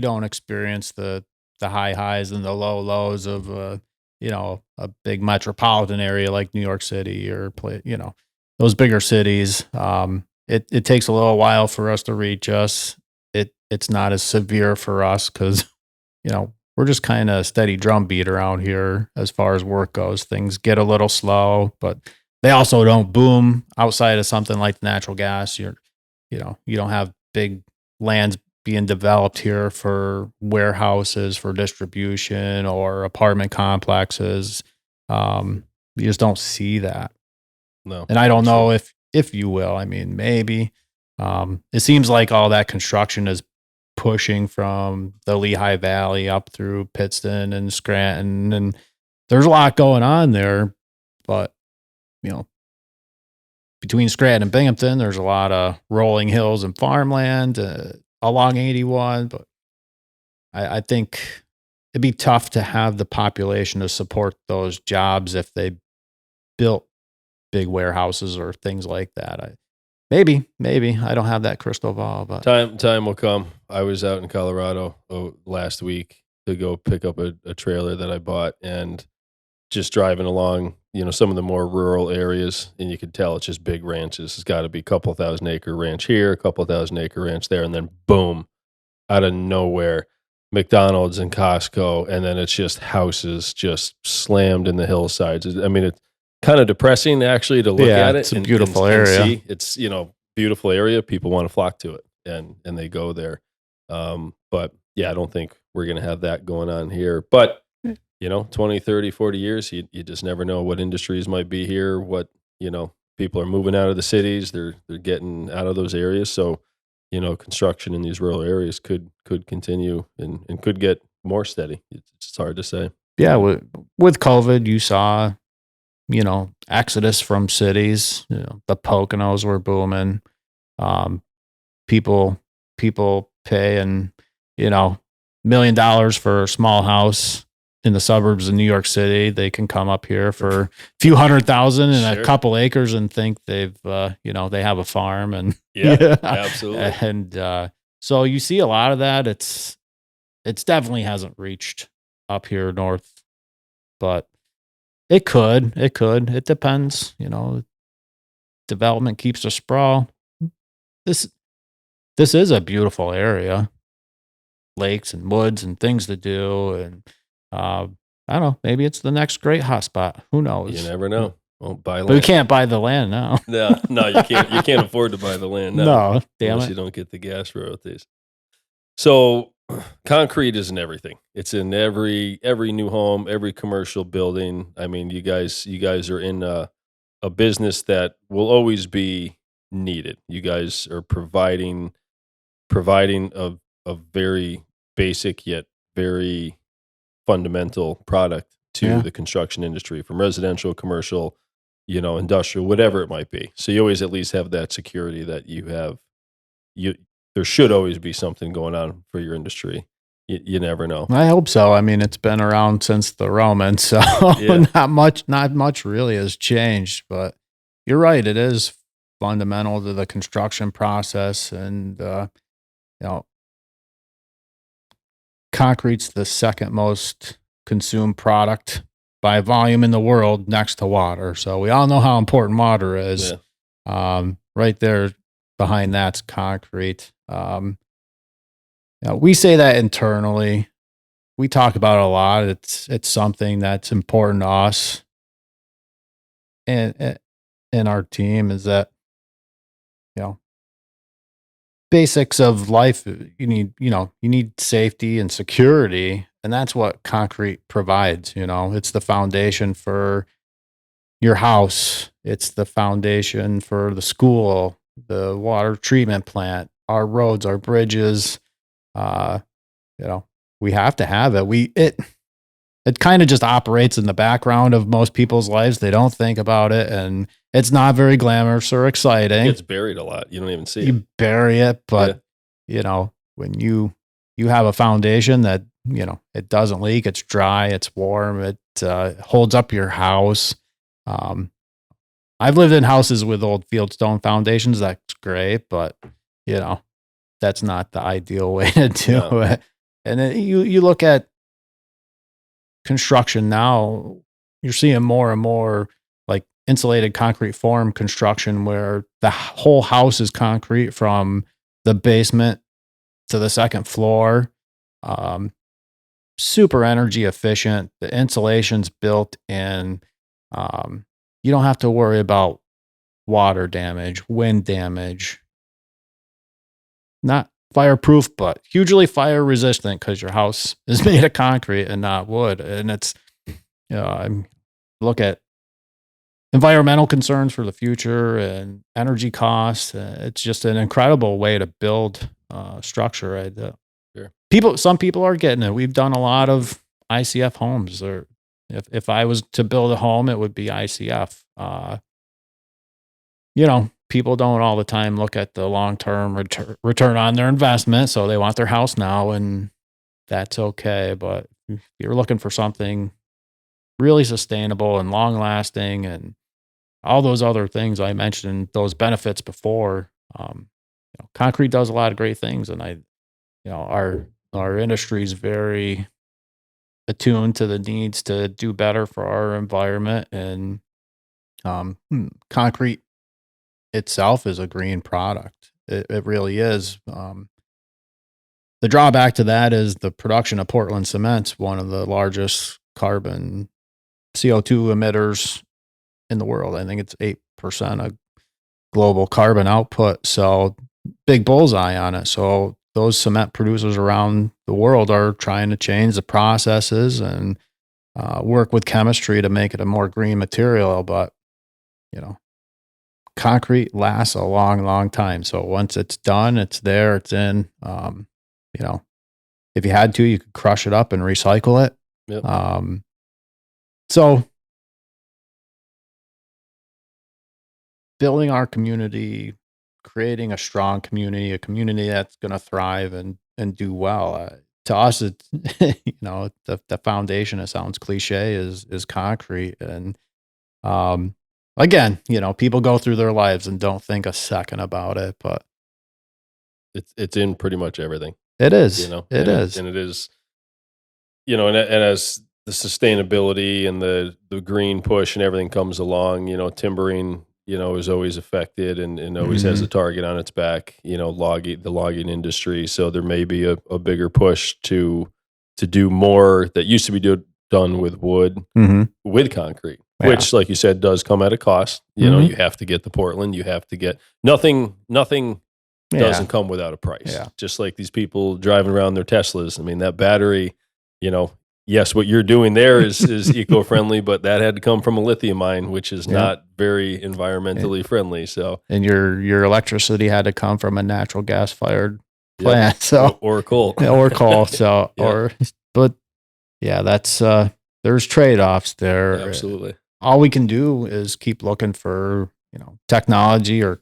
don't experience the high highs and the low lows of a big metropolitan area like New York City or those bigger cities. It takes a little while for us to reach us. It's not as severe for us because we're just kind of steady drumbeat around here as far as work goes. Things get a little slow, but they also don't boom outside of something like natural gas. You don't have big lands being developed here for warehouses for distribution or apartment complexes. You just don't see that. No, And I don't that's true. know if you will. I mean, maybe. It seems like all that construction is pushing from the Lehigh Valley up through Pittston and Scranton, and there's a lot going on there. But you know, between Scranton and Binghamton, there's a lot of rolling hills and farmland along 81. But I think it'd be tough to have the population to support those jobs if they built big warehouses or things like that. Maybe I don't have that crystal ball, but Time will come. I was out in Colorado last week to go pick up a trailer that I bought, and just driving along, some of the more rural areas, and you could tell it's just big ranches. It's got to be a couple thousand acre ranch here, a couple thousand acre ranch there, and then boom, out of nowhere, McDonald's and Costco, and then it's just houses just slammed in the hillsides. I mean, it's kind of depressing actually to look yeah, at it's it a and, beautiful and area. see. It's beautiful area. People want to flock to it, and they go there. But yeah, I don't think we're gonna have that going on here. But 20, 30, 40 years, you just never know what industries might be here. What people are moving out of the cities. They're getting out of those areas. So construction in these rural areas could continue and could get more steady. It's hard to say. Yeah, with COVID, you saw, exodus from cities. The Poconos were booming. Um, people paying, $1 million for a small house in the suburbs of New York City. They can come up here for a few $100,000 and Sure. a couple acres and think they've, they have a farm and Yeah, absolutely. And so you see a lot of that. It's definitely hasn't reached up here north, but it could. It depends. Development keeps a sprawl. This this is a beautiful area, lakes and woods and things to do, and uh, I don't know. Maybe it's the next great hotspot. Who knows? You never know. Well, buy But we land. can't buy the land now. No, you can't. You can't afford to buy the land now No, damn unless it. you don't get the gas royalties. So, concrete is in everything. It's in every new home, every commercial building. I mean, you guys are in a business that will always be needed. You guys are providing a very basic yet very fundamental product to Yeah. the construction industry, from residential, commercial, industrial, whatever it might be. So you always at least have that security that you there should always be something going on for your industry. You never know. I hope so. I mean, it's been around since the Romans, so Yeah. not much really has changed. But you're right; it is fundamental to the construction process, and you know, concrete's the second most consumed product by volume in the world, next to water. So we all know how important water is. Yeah. Right there behind that's concrete. We say that internally. We talk about it a lot. It's something that's important to us and in our team is that you know basics of life. You need safety and security, and that's what concrete provides. It's the foundation for your house. It's the foundation for the school, the water treatment plant, our roads, our bridges. Uh, you know, we have to have it. It kind of just operates in the background of most people's lives. They don't think about it, and it's not very glamorous or It exciting. gets buried a lot. You don't even see it. You bury it, but when you have a foundation that it doesn't leak, it's dry, it's warm, it holds up your house. I've lived in houses with old fieldstone foundations. That's great, but that's not the ideal way to do No. it. And then you look at construction now, you're seeing more and more like insulated concrete form construction where the whole house is concrete from the basement to the second floor. Super energy efficient. The insulation's built in. You don't have to worry about water damage, wind damage. Not fireproof, but hugely fire resistant because your house is made of concrete and not wood. And it's, I'm look at environmental concerns for the future and energy costs. It's just an incredible way to build structure. Right? Sure. Some people are getting it. We've done a lot of ICF homes. Or if I was to build a home, it would be ICF. People don't all the time look at the long-term return on their investment. So they want their house now, and that's okay. But if you're looking for something really sustainable and long lasting and all those other things I mentioned, those benefits before, concrete does a lot of great things. And our industry is very attuned to the needs to do better for our environment. And concrete itself is a green product. It really is. The drawback to that is the production of Portland cement's one of the largest carbon CO2 emitters in the world. I think it's 8% of global carbon output. So big bullseye on it. So those cement producers around the world are trying to change the processes and work with chemistry to make it a more green material. But, concrete lasts a long, long time. So once it's done, it's there, it's in. If you had to, you could crush it up and recycle it. Yep. So building our community, creating a strong community, a community that's going to thrive and do well. To us, it's, the foundation, it sounds cliche, is concrete. And again, people go through their lives and don't think a second about it, but It's in pretty much everything. it is. It It is. and it is, and as the sustainability and the green push and everything comes along, timbering, is always affected and always has a target on its back, the logging industry. So there may be a bigger push to do more that used to be done with wood, with concrete, Yeah. which, like you said, does come at a cost. You have to get the Portland, you have to get nothing doesn't come without a price. Yeah. Just like these people driving around their Teslas. I mean, that battery, yes, what you're doing there is eco-friendly, but that had to come from a lithium mine, which is not very environmentally friendly. So, and your electricity had to come from a natural gas fired plant. So or coal. or coal. So Yeah. but yeah, that's there's trade-offs there. Absolutely. All we can do is keep looking for, technology or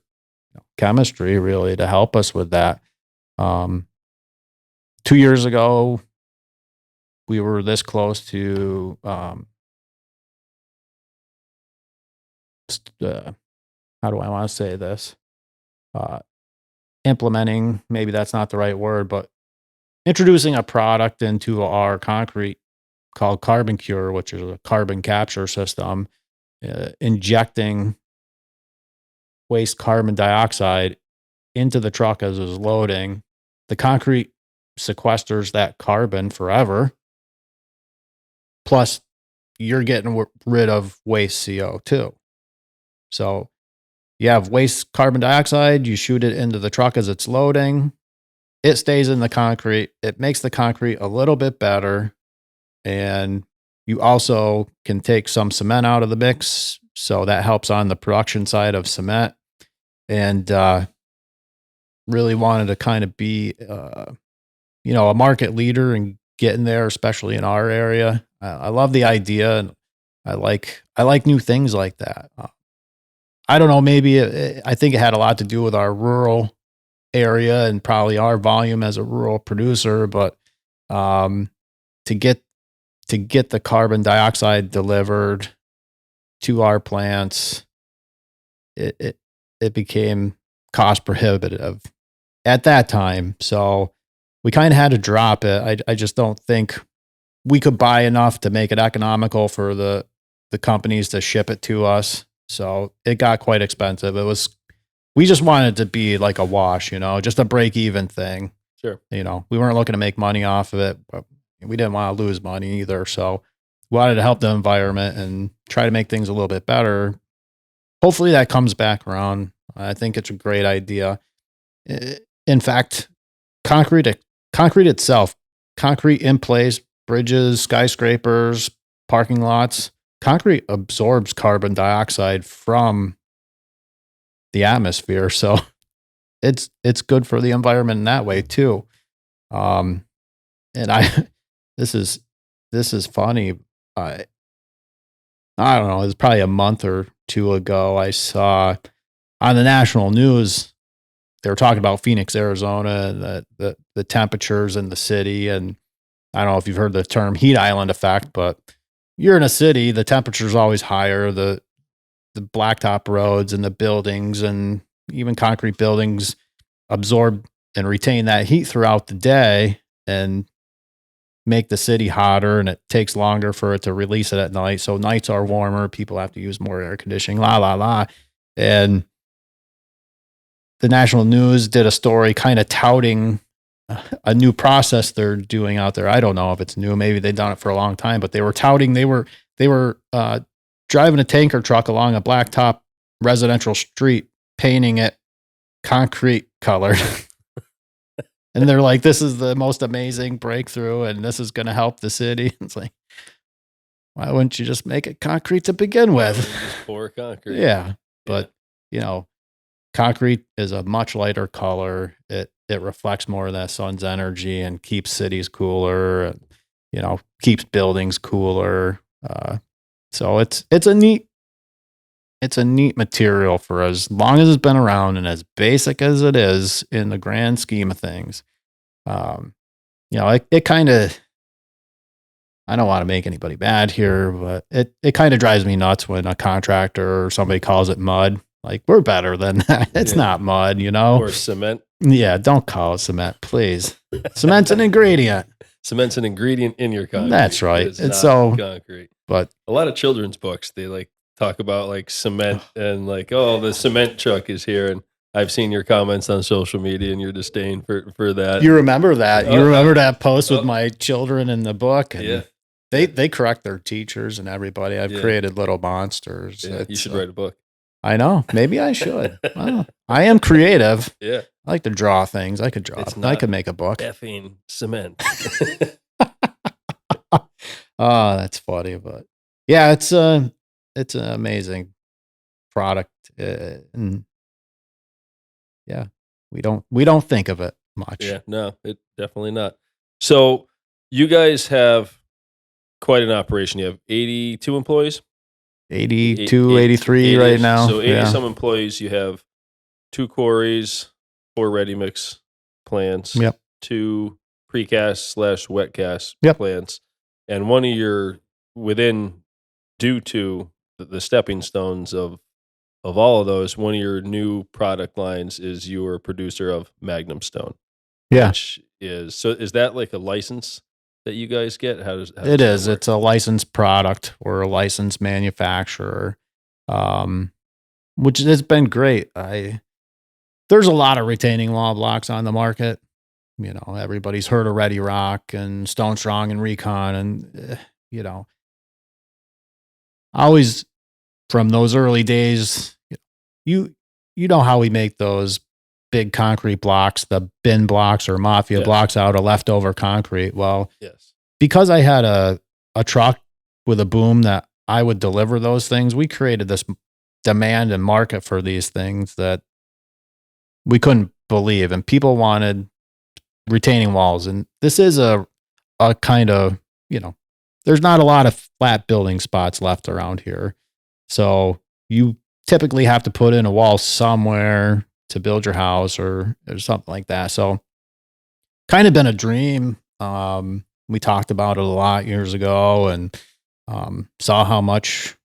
chemistry really to help us with that. 2 years ago, we were this close to how do I want to say this? Implementing, maybe that's not the right word, but introducing a product into our concrete called Carbon Cure, which is a carbon capture system, injecting waste carbon dioxide into the truck as it's loading. The concrete sequesters that carbon forever. Plus, you're getting rid of waste CO2. So you have waste carbon dioxide, you shoot it into the truck as it's loading. It stays in the concrete. It makes the concrete a little bit better. And you also can take some cement out of the mix. So that helps on the production side of cement. And really wanted to kind of be, a market leader and getting there, especially in our area. I love the idea, and I like new things like that. I don't know, maybe I think it had a lot to do with our rural area and probably our volume as a rural producer, but to get the carbon dioxide delivered to our plants, it became cost prohibitive at that time. So we kind of had to drop it. I just don't think we could buy enough to make it economical for the companies to ship it to us. So it got quite expensive. We just wanted to be like a wash, just a break even thing. Sure. We weren't looking to make money off of it, but we didn't want to lose money either. So we wanted to help the environment and try to make things a little bit better. Hopefully that comes back around. I think it's a great idea. In fact, concrete itself, concrete in place, bridges, skyscrapers, parking lots. Concrete absorbs carbon dioxide from the atmosphere, so it's good for the environment in that way too. Um, and I this is this is funny. I I don't know. It was probably a month or two ago. I saw on the national news they were talking about Phoenix, Arizona, and the temperatures in the city. And I don't know if you've heard the term heat island effect, but you're in a city, the temperature's always higher. The blacktop roads and the buildings and even concrete buildings absorb and retain that heat throughout the day and make the city hotter, and it takes longer for it to release it at night. So nights are warmer. People have to use more air conditioning, la, la, la. And the national news did a story kind of touting a new process they're doing out there. I don't know if it's new. Maybe they've done it for a long time, but they were touting, they were driving a tanker truck along a blacktop residential street, painting it concrete color. And they're like, this is the most amazing breakthrough and this is going to help the city. It's like, why wouldn't you just make it concrete to begin with? Just pour concrete. Yeah. But, you know, concrete is a much lighter color. It reflects more of that sun's energy and keeps cities cooler and, you know, keeps buildings cooler. So it's a neat material for as long as it's been around and as basic as it is in the grand scheme of things. You know, it kind of, I don't want to make anybody bad here, but it kind of drives me nuts when a contractor or somebody calls it mud. Like, we're better than that. It's not mud, you know? Or cement. Yeah, don't call it cement, please. Cement's an ingredient. Cement's an ingredient in your concrete. That's right. It's And not so, concrete. but A lot of children's books, they like talk about like cement and like, oh, the cement truck is here. And I've seen your comments on social media and your disdain for that. you remember that. You remember that post with my children in the book? And Yeah. they correct their teachers and everybody. I've created little monsters. Yeah, you should write a book. I know. Maybe I should. Well, I am creative. Yeah. I like to draw things. I could draw. I could make a book. Effing cement. Oh, that's funny. But yeah, it's an amazing product. And yeah, we don't think of it much. Yeah, no, it definitely not. So you guys have quite an operation. You have 82 employees? 82, 83 right now. So 80 some employees. You have 2 quarries, 4 ready mix plants, 2 precast / wet cast plants, and one of your due to the stepping stones of all of those, one of your new product lines is your producer of Magnum Stone. Yeah. Which is that like a license that you guys get? How does it is. It's a licensed product. We're a licensed manufacturer, which has been great. There's a lot of retaining wall blocks on the market. You know, everybody's heard of Ready Rock and Stone Strong and Recon, and you know, always from those early days, you know how we make those big concrete blocks, the bin blocks or mafia blocks out of leftover concrete. Well, because I had a truck with a boom that I would deliver those things, we created this demand and market for these things that we couldn't believe. And people wanted retaining walls. And this is a kind of, you know, there's not a lot of flat building spots left around here. So you typically have to put in a wall somewhere to build your house or something like that. So kind of been a dream. We talked about it a lot years ago and saw how much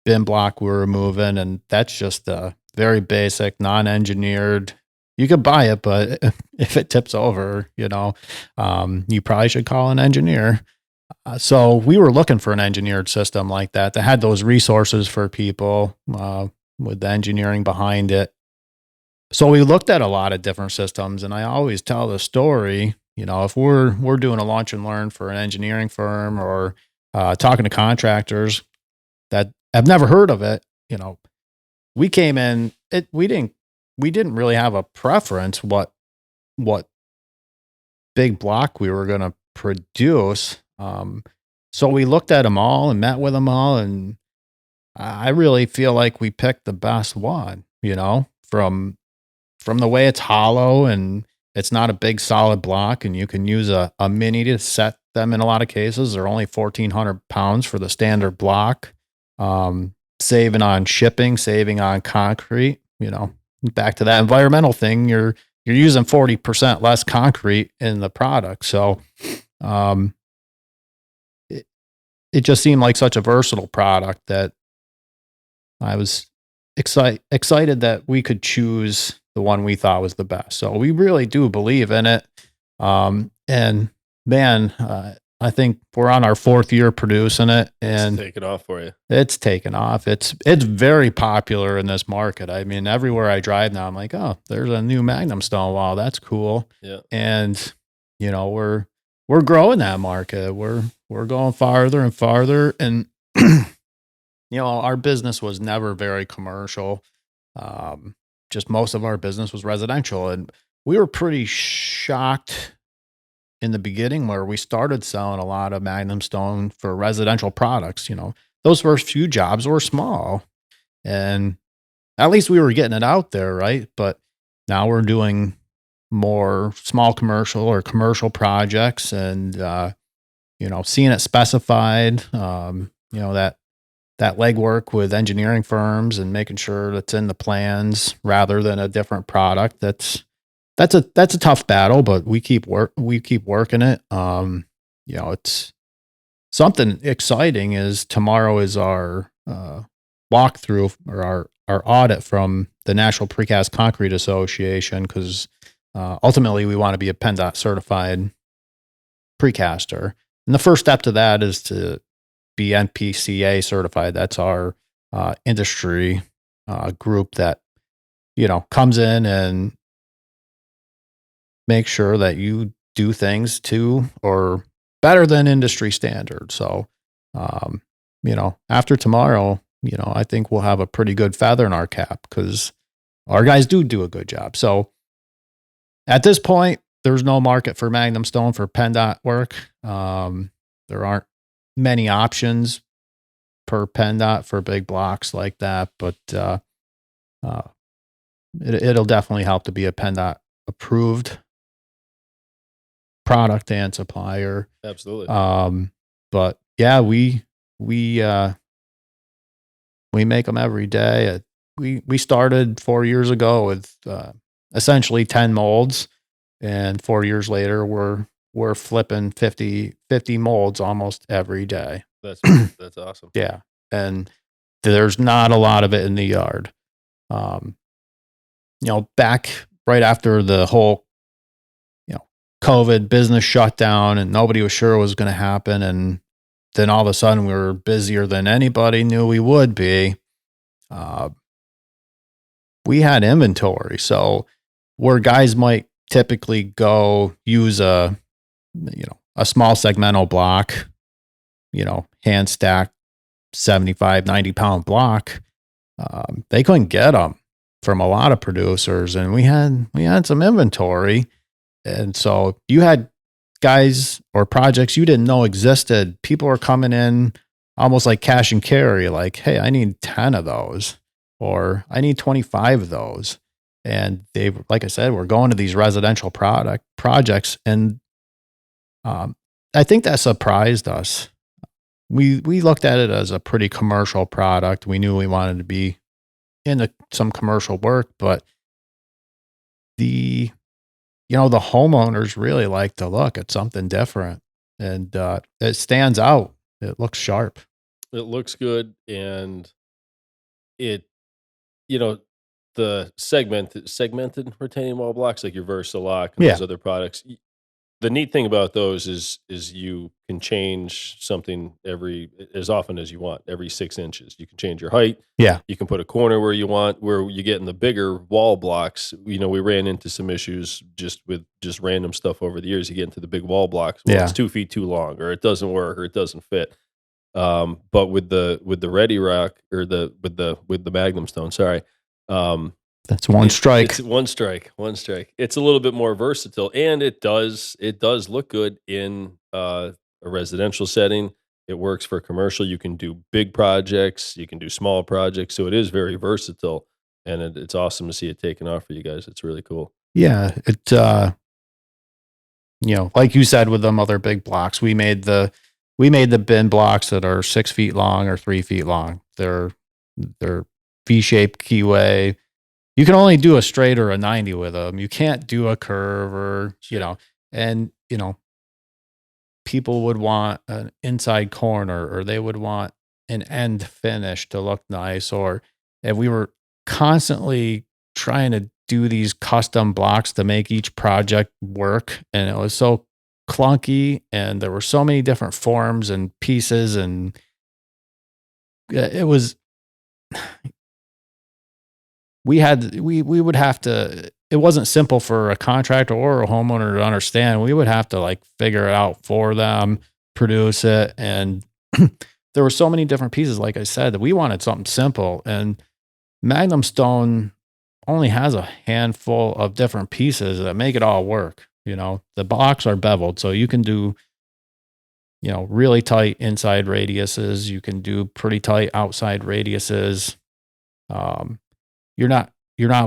bin block we were moving. And that's just a very basic, non-engineered. You could buy it, but if it tips over, you know, you probably should call an engineer. So we were looking for an engineered system like that had those resources for people with the engineering behind it. So we looked at a lot of different systems, and I always tell the story, you know, if we're doing a launch and learn for an engineering firm or talking to contractors that have never heard of it, you know, we came in, we didn't really have a preference what big block we were going to produce. So we looked at them all and met with them all, and I really feel like we picked the best one, from the way it's hollow and it's not a big solid block, and you can use a mini to set them in a lot of cases. They're only 1,400 pounds for the standard block. Saving on shipping, saving on concrete, back to that environmental thing, you're using 40% less concrete in the product. So it just seemed like such a versatile product that I was excited that we could choose the one we thought was the best. So we really do believe in it. And man, I think we're on our 4th year producing it, and It's taking off for you. it's taken off. It's very popular in this market. I mean, everywhere I drive now, I'm like, oh, there's a new Magnum Stone. Wow, that's cool. Yeah. And we're growing that market. We're going farther and farther, and our business was never very commercial. Just most of our business was residential, and we were pretty shocked in the beginning where we started selling a lot of Magnum Stone for residential products. Those first few jobs were small, and at least we were getting it out there, right? But now we're doing more small commercial or commercial projects, and seeing it specified. That legwork with engineering firms and making sure that's in the plans rather than a different product. That's a tough battle, but we keep working it. It's something exciting. Is tomorrow is our walkthrough or our audit from the National Precast Concrete Association, because ultimately we want to be a PennDOT certified precaster, and the first step to that is to be NPCA certified. That's our industry group that comes in and make sure that you do things to or better than industry standard. So, after tomorrow, I think we'll have a pretty good feather in our cap because our guys do a good job. So at this point, there's no market for Magnum Stone for PennDOT work. There aren't many options per PennDOT for big blocks like that, but it'll definitely help to be a PennDOT approved product and supplier. Absolutely. But yeah, we make them every day. We started 4 years ago with essentially 10 molds, and 4 years later we're flipping 50 molds almost every day. That's awesome. Yeah, and there's not a lot of it in the yard. Back right after the whole COVID business shutdown, and nobody was sure what was going to happen, and then all of a sudden we were busier than anybody knew we would be. We had inventory, so where guys might typically go use a small segmental block, hand stacked 75, 90 pound block, they couldn't get them from a lot of producers, and we had some inventory. And so you had guys or projects you didn't know existed. People were coming in almost like cash and carry, like, hey, I need 10 of those, or I need 25 of those. And they, like I said, we're going to these residential projects. And I think that surprised us. We looked at it as a pretty commercial product. We knew we wanted to be into some commercial work, but the homeowners really like to look at something different, and it stands out. It looks sharp. It looks good, and it, the segmented retaining wall blocks like your Versalock and those other products. The neat thing about those is you can change something as often as you want, every 6 inches. You can change your height. Yeah. You can put a corner where you want. Where you get in the bigger wall blocks, we ran into some issues with random stuff over the years. You get into the big wall blocks. Well, it's 2 feet too long, or it doesn't work, or it doesn't fit. But with the Ready Rock, or with the Magnum Stone, sorry, That's one strike. It's one strike, one strike. It's a little bit more versatile, and it does look good in, a residential setting. It works for commercial. You can do big projects, you can do small projects, so it is very versatile, and it's awesome to see it taking off for you guys. It's really cool. Yeah, like you said with them other big blocks, we made the bin blocks that are 6 feet long or 3 feet long. They're V-shaped keyway. You can only do a straight or a 90 with them. You can't do a curve or and people would want an inside corner or they would want an end finish to look nice, or if we were constantly trying to do these custom blocks to make each project work, and it was so clunky and there were so many different forms and pieces, and it was we would have to, it wasn't simple for a contractor or a homeowner to understand. We would have to like figure it out for them, produce it. And there were so many different pieces, like I said, that we wanted something simple. And Magnum Stone only has a handful of different pieces that make it all work. The blocks are beveled, so you can do, really tight inside radiuses. You can do pretty tight outside radiuses. Um, you're not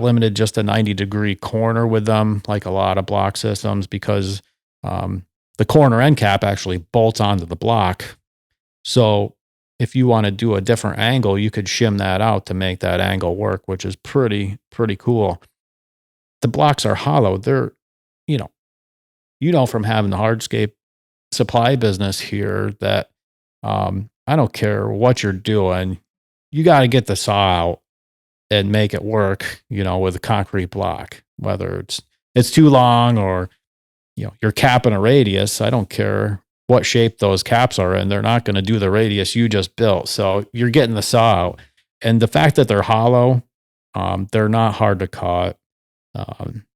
limited just a 90-degree corner with them like a lot of block systems, because the corner end cap actually bolts onto the block. So if you want to do a different angle, you could shim that out to make that angle work, which is pretty cool. The blocks are hollow. They're, you know, from having the hardscape supply business here that I don't care what you're doing, you got to get the saw out and make it work, with a concrete block, whether it's too long or, you're capping a radius. I don't care what shape those caps are in. They're not going to do the radius you just built. So you're getting the saw out. And the fact that they're hollow, they're not hard to cut. Um,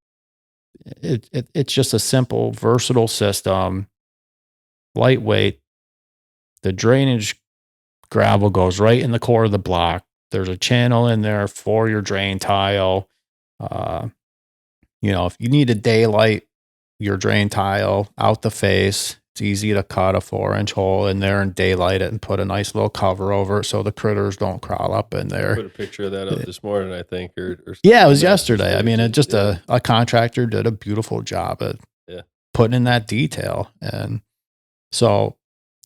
it's just a simple, versatile system, lightweight. The drainage gravel goes right in the core of the block. There's a channel in there for your drain tile. If you need to daylight your drain tile out the face, it's easy to cut a 4-inch hole in there and daylight it and put a nice little cover over it so the critters don't crawl up in there. Put a picture of that up this morning, I think, or yeah, it was yesterday. I mean, a contractor did a beautiful job at putting in that detail, and so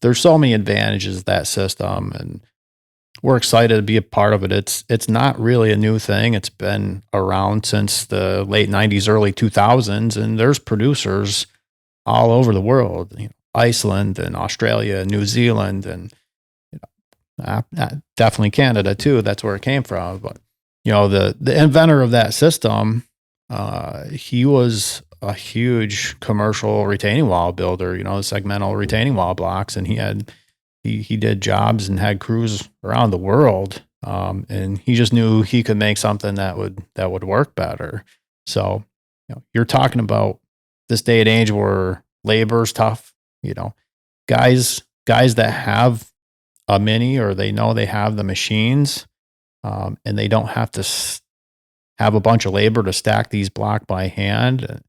there's so many advantages to that system, and we're excited to be a part of it. It's not really a new thing. It's been around since the late 90s, early 2000s, and there's producers all over the world, Iceland and Australia and New Zealand and definitely Canada too. That's where it came from. But, the inventor of that system, he was a huge commercial retaining wall builder, the segmental retaining wall blocks, and he did jobs and had crews around the world. And he just knew he could make something that would work better. So, you're talking about this day and age where labor's tough, guys that have a mini, or they know they have the machines, and they don't have to have a bunch of labor to stack these block by hand.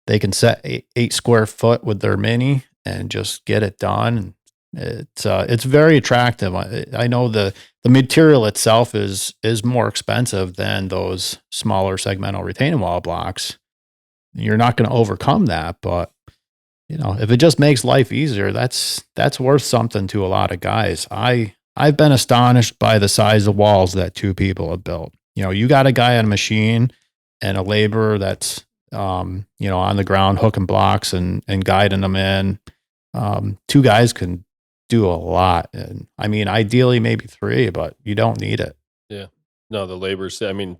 They can set 8 square foot with their mini and just get it done. It's very attractive. I know the material itself is more expensive than those smaller segmental retaining wall blocks. You're not going to overcome that, but if it just makes life easier, that's worth something to a lot of guys. I've been astonished by the size of walls that 2 people have built. You got a guy on a machine and a laborer that's on the ground hooking blocks and guiding them in. 2 guys can do a lot. And I mean, ideally maybe 3, but you don't need it. Yeah. No, the labor savings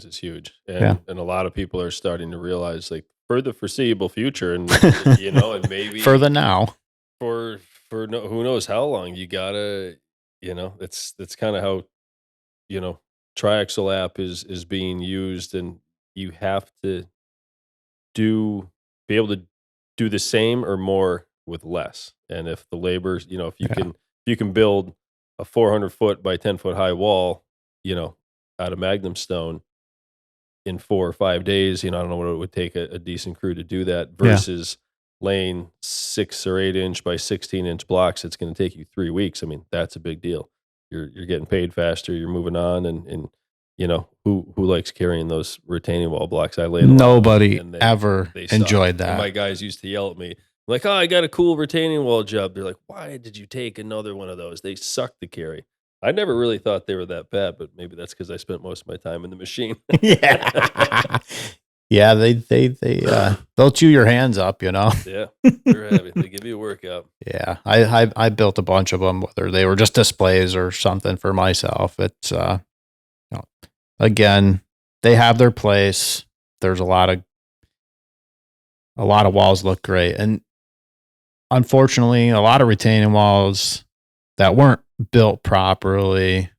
is huge. Yeah. And a lot of people are starting to realize, like, for the foreseeable future, and and maybe For the now. for who knows how long, you gotta, that's kind of how, Triaxle app is being used, and you have to be able to do the same or more with less. And if the labor, if you Yeah. can build a 400 foot by 10 foot high wall, out of Magnum stone in 4 or 5 days. You know, I don't know what it would take a decent crew to do that Yeah. versus laying 6 or 8 inch by 16-inch blocks. It's going to take you 3 weeks. I mean, that's a big deal. You're getting paid faster. You're moving on, and you know who likes carrying those retaining wall blocks? I laid a lot of them, Nobody and ever they suck. enjoyed And my that. guys used to yell at me like, "Oh, I got a cool retaining wall job." They're like, "Why did you take another one of those? They suck to carry." I never really thought they were that bad, but maybe that's because I spent most of my time in the machine. Yeah. Yeah, they'll chew your hands up, you know. Yeah, they're heavy. They give you a workout. Yeah, I built a bunch of them, whether they were just displays or something for myself. It's you know, again, they have their place. There's a lot of walls look great, and unfortunately, a lot of retaining walls that weren't built properly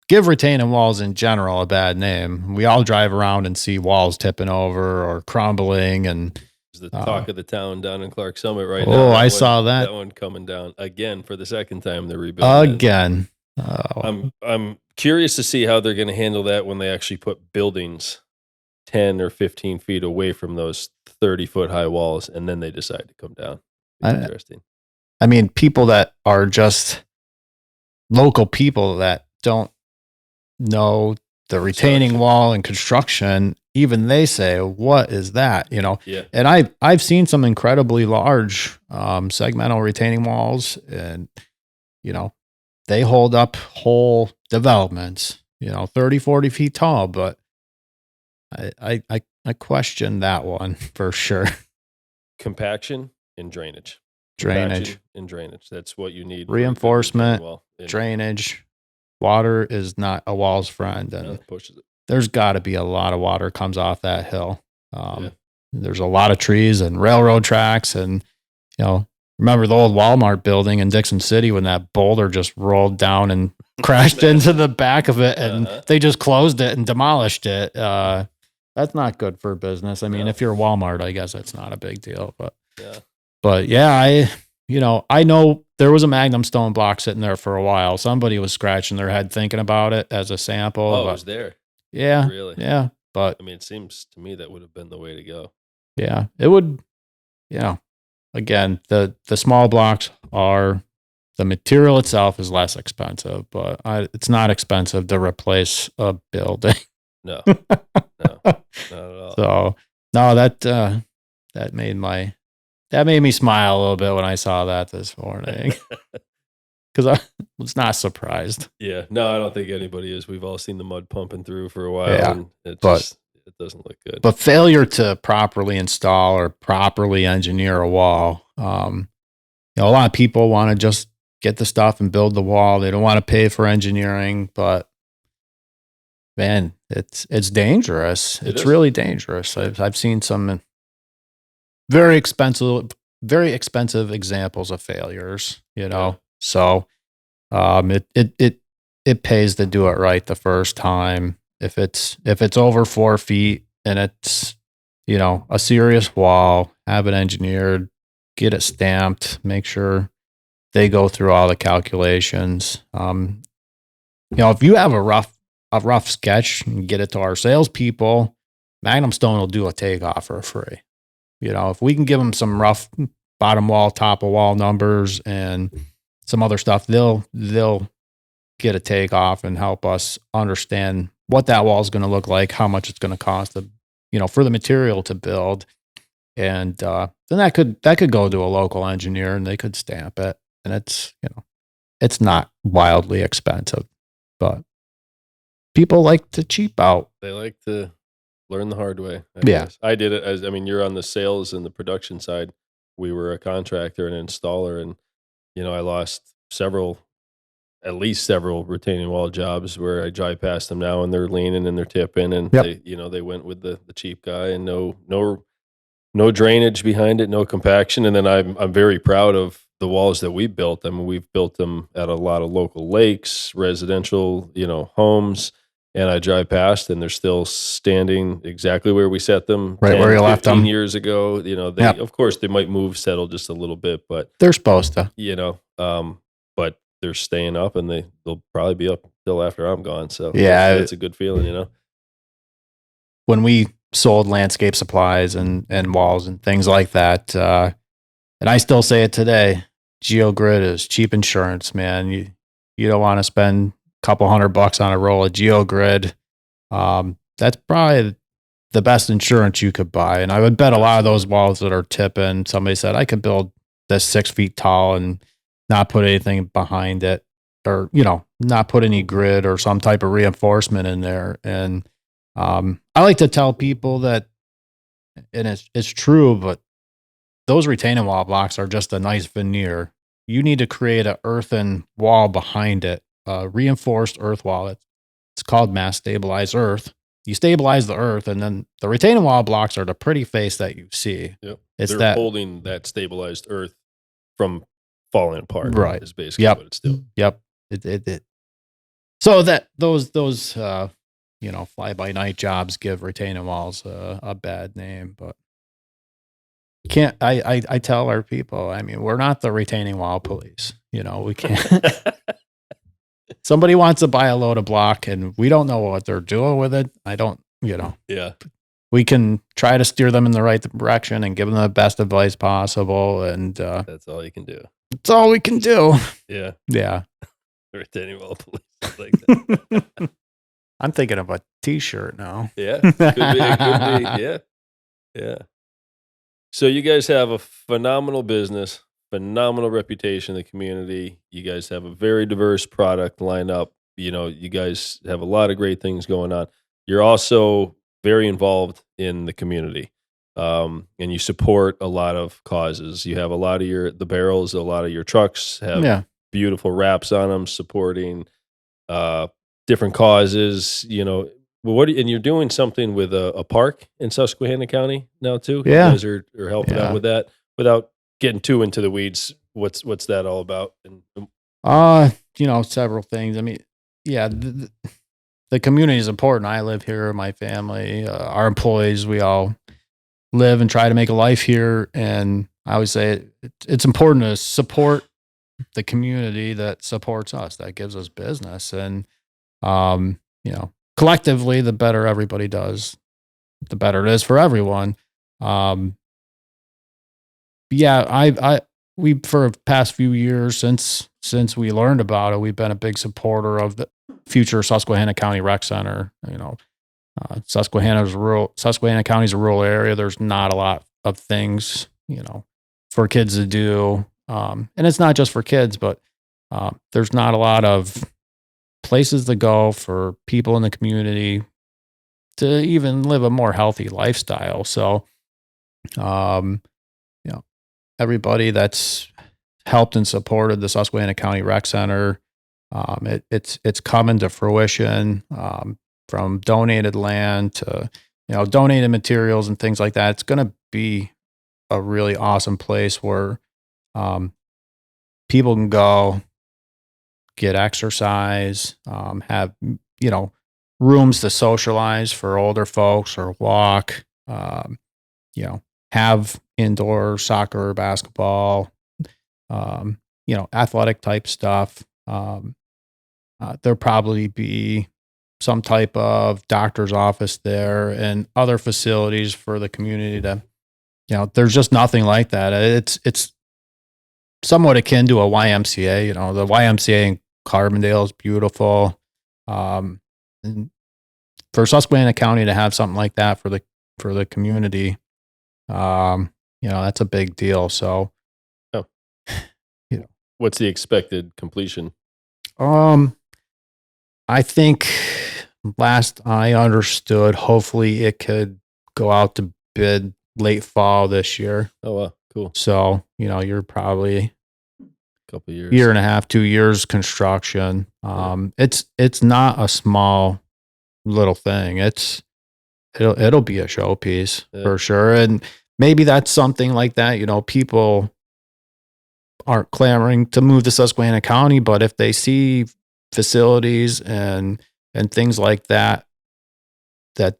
give retaining walls in general a bad name. We all drive around and see walls tipping over or crumbling, and It's the talk of the town down in Clark Summit right now. oh, I That saw that that one coming down again for the second time they're rebuilding it. again. Oh, I'm curious to see how they're going to handle that when they actually put buildings 10 or 15 feet away from those 30-foot high walls, and then they decide to come down. Be I, interesting. I mean, people that are just local people that don't know the retaining Sucks. wall and construction, even they say, "What is that?" You know. Yeah. And I've seen some incredibly large segmental retaining walls, and you know they hold up whole developments. You know, 30, 40 feet tall, but I question that one for sure. Compaction and drainage. Drainage, Compaction and drainage. That's what you need. for a good reinforcement, retaining wall. And drainage. Water is not a wall's friend, and it pushes it. there's got to be a lot of water comes off that hill. Yeah. There's a lot of trees and railroad tracks, and you know, remember the old Walmart building in Dixon City when that boulder just rolled down and crashed into the back of it, and they just closed it and demolished it. That's not good for business. I mean, No. if you're Walmart, I guess it's not a big deal, Yeah. but yeah, I know there was a Magnum stone block sitting there for a while. Somebody was scratching their head thinking about it as a sample. Oh, it but was there. yeah, Really? yeah, but I mean, it seems to me that would have been the way to go. yeah, it would. Yeah, again, the small blocks are the material itself is less expensive, but it's not expensive to replace a building. No, no, not at all. So no, that made me smile a little bit when I saw that this morning because I was not surprised. Yeah, no, I don't think anybody is. We've all seen the mud pumping through for a while, Yeah, and it but doesn't look good. But failure to properly install or properly engineer a wall. You know, a lot of people want to just get the stuff and build the wall. They don't want to pay for engineering, but man, it's dangerous. It It's is. really dangerous. I've seen some very expensive examples of failures. You know, Yeah. so it pays to do it right the first time. If it's over 4 feet and it's, you know, a serious wall, have it engineered, get it stamped, make sure they go through all the calculations. You know, if you have a rough sketch and get it to our salespeople, Magnum Stone will do a takeoff for free. You know, if we can give them some rough bottom wall, top of wall numbers and some other stuff, they'll get a takeoff and help us understand what that wall is going to look like, how much it's going to cost to, you know, for the material to build. And then that could go to a local engineer and they could stamp it. And it's, you know, it's not wildly expensive, but people like to cheap out. They like to learn the hard way. I Yeah. guess. I did it I mean, you're on the sales and the production side. We were a contractor and an installer, and you know, I lost at least several retaining wall jobs where I drive past them now and they're leaning and they're tipping, and Yep. they went with the cheap guy, and no drainage behind it, no compaction. And then I'm very proud of the walls that we built. I mean, we've built them at a lot of local lakes, residential, you know, homes, and I drive past and they're still standing exactly where we set them Right 10, where you left 15 them. years ago. You know, Yep. of course they might settle just a little bit, but They're supposed to. you know, but they're staying up and they'll probably be up till after I'm gone. So Yeah. that's a good feeling, you know? When we sold landscape supplies and walls and things like that, and I still say it today, GeoGrid is cheap insurance, man. You don't want to spend a couple $100 on a roll of GeoGrid. That's probably the best insurance you could buy. And I would bet a lot of those walls that are tipping, somebody said, I could build this 6 feet tall and not put anything behind it, or, not put any grid or some type of reinforcement in there. And I like to tell people that, and it's true, but those retaining wall blocks are just a nice veneer. You need to create an earthen wall behind it, a reinforced earth wall. It's called mass stabilized earth. You stabilize the earth, and then the retaining wall blocks are the pretty face that you see. Yep. It's They're that holding that stabilized earth from falling apart. Right. Is basically Yep. what it's doing. Yep. It. So that those fly by night jobs give retaining walls a bad name, but can't I tell our people, I mean, we're not the retaining wall police. We can't. Somebody wants to buy a load of block and we don't know what they're doing with it. Yeah. We can try to steer them in the right direction and give them the best advice possible. And That's all you can do. that's all we can do. Yeah. Yeah. Retaining wall police. Like that. I'm thinking of a t-shirt now. Yeah. It could be. Yeah. Yeah. So you guys have a phenomenal business, phenomenal reputation in the community. You guys have a very diverse product lineup. You guys have a lot of great things going on. You're also very involved in the community, and you support a lot of causes. You have a lot of the barrels, a lot of your trucks have beautiful wraps on them supporting different causes. And you're doing something with a park in Susquehanna County now too. Yeah. You guys are helping out with that. Without getting too into the weeds, what's that all about? Several things. I mean, yeah, the community is important. I live here, my family, our employees, we all live and try to make a life here. And I always say it's important to support the community that supports us, that gives us business. And, collectively, the better everybody does, the better it is for everyone. We for the past few years since we learned about it, we've been a big supporter of the future Susquehanna County Rec Center. Susquehanna County is a rural area. There's not a lot of things, for kids to do. And it's not just for kids, but there's not a lot of places to go for people in the community to even live a more healthy lifestyle. So, everybody that's helped and supported the Susquehanna County Rec Center, it's coming to fruition, from donated land to, donated materials and things like that. It's going to be a really awesome place where people can go get exercise, have, rooms to socialize for older folks or walk, have indoor soccer, basketball, athletic type stuff. There'll probably be some type of doctor's office there and other facilities for the community to, there's just nothing like that. It's somewhat akin to a YMCA. The YMCA in Carbondale is beautiful. And for Susquehanna County to have something like that for the community, that's a big deal. So, what's the expected completion? I think last I understood, hopefully it could go out to bid late fall this year. Oh, wow. Cool. So, you're probably a couple years, year and a half, 2 years construction. It's not a small little thing. It'll be a showpiece for sure. And maybe that's something like that. People aren't clamoring to move to Susquehanna County, but if they see facilities and things like that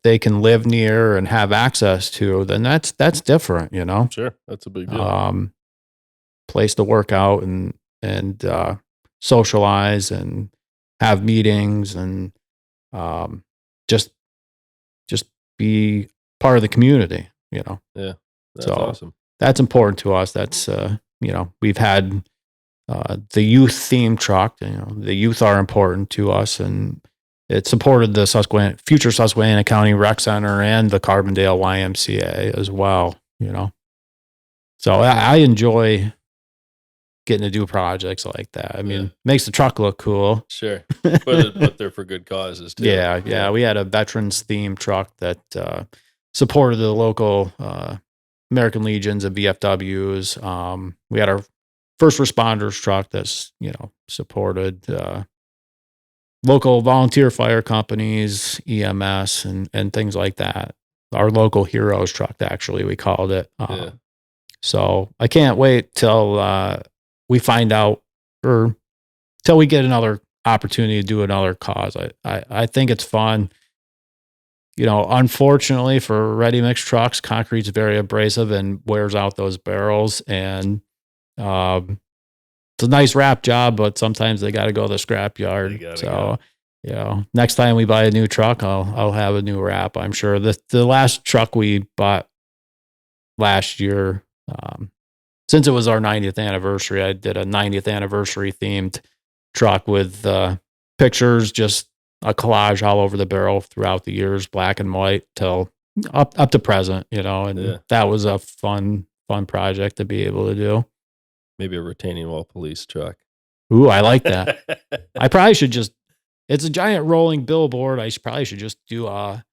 they can live near and have access to, then that's different, Sure. That's a big deal. Place to work out and socialize and have meetings and um, just be part of the community, you know. Yeah, that's So awesome. that's important to us. That's we've had the youth theme truck. You know, the youth are important to us, and it supported the future Susquehanna County Rec Center and the Carbondale YMCA as well. You know, so I enjoy getting to do projects like that. I mean, makes the truck look cool. Sure, but they're for good causes too. Yeah. We had a veterans themed truck that supported the local American Legions and VFWs. We had our first responders truck that's supported local volunteer fire companies, EMS, and things like that. Our local heroes truck, actually, we called it. So I can't wait till we find out, or till we get another opportunity to do another cause. I think it's fun. Unfortunately for ready mix trucks, concrete's very abrasive and wears out those barrels. And it's a nice wrap job, but sometimes they got to go to the scrap yard. So, next time we buy a new truck, I'll have a new wrap. I'm sure the last truck we bought last year, since it was our 90th anniversary, I did a 90th anniversary themed truck with pictures, just a collage all over the barrel throughout the years, black and white, till up to present, and that was a fun project to be able to do. Maybe a retaining wall police truck. Ooh, I like that. I probably should it's a giant rolling billboard. I probably should just do a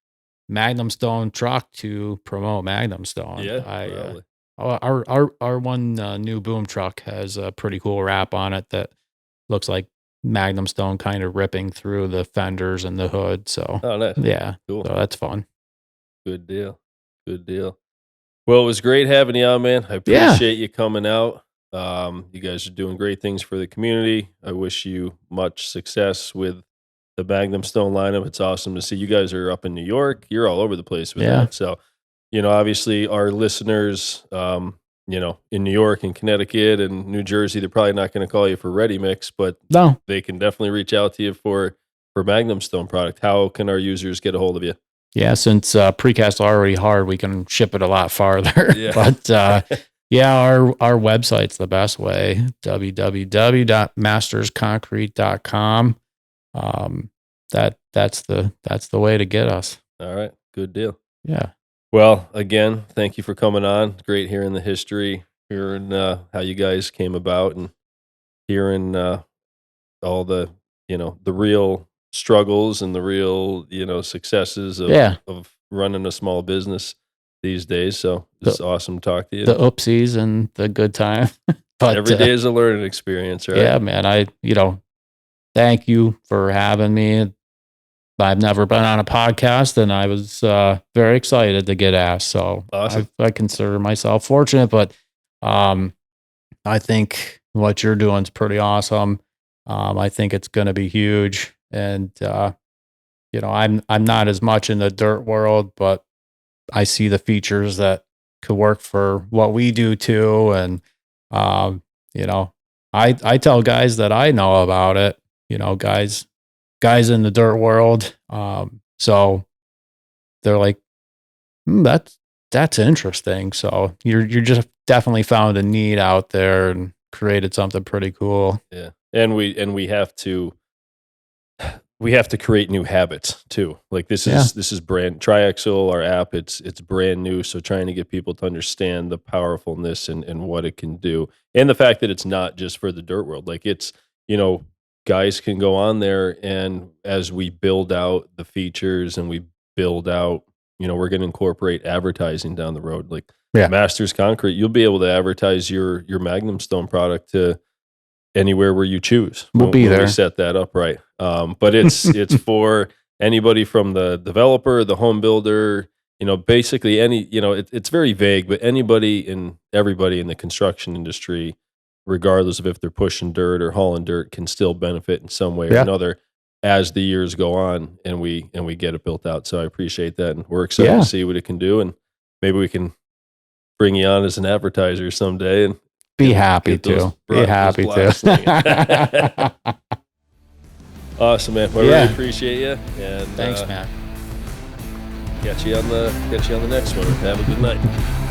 Magnum Stone truck to promote Magnum Stone. Yeah, our one new boom truck has a pretty cool wrap on it that looks like Magnum Stone kind of ripping through the fenders and the hood. So, nice. Yeah, cool. So that's fun. Good deal. Well, it was great having you on, man. I appreciate you coming out. You guys are doing great things for the community. I wish you much success with the Magnum Stone lineup. It's awesome to see you guys are up in New York. You're all over the place with that. So, obviously our listeners, in New York and Connecticut and New Jersey, they're probably not going to call you for ready mix, but no, they can definitely reach out to you for Magnum Stone product. How can our users get a hold of you? Yeah, since precast are already hard, we can ship it a lot farther. But our website's the best way, www.mastersconcrete.com. That's the way to get us. All right, good deal. Yeah. Well, again, thank you for coming on. Great hearing the history, hearing how you guys came about, and hearing all the the real struggles and the real successes of running a small business these days. So it's awesome to talk to you. The oopsies and the good time. But every day is a learning experience, right? Yeah, man. Thank you for having me. I've never been on a podcast, and I was very excited to get asked. So awesome. I consider myself fortunate, but I think what you're doing is pretty awesome. I think it's going to be huge, and I'm not as much in the dirt world, but I see the features that could work for what we do too, and I tell guys that I know about it, guys in the dirt world. So they're like, that's interesting. So you're just definitely found a need out there and created something pretty cool. Yeah. And we have to create new habits too. Like this is brand Triaxle, our app. It's brand new. So trying to get people to understand the powerfulness and what it can do. And the fact that it's not just for the dirt world. Like it's, guys can go on there, and as we build out the features and we build out, we're going to incorporate advertising down the road. Like Masters Concrete, you'll be able to advertise your Magnum Stone product to anywhere where you choose. We'll be there. We set that up right. But it's for anybody from the developer, the home builder, basically any, it's very vague, but anybody and everybody in the construction industry, regardless of if they're pushing dirt or hauling dirt, can still benefit in some way or another as the years go on and we get it built out. So I appreciate that. And we're excited to see what it can do. And maybe we can bring you on as an advertiser someday and be happy to. Awesome, man. Well, I Yeah. really appreciate you. And Thanks, man. catch you on the next one. Have a good night.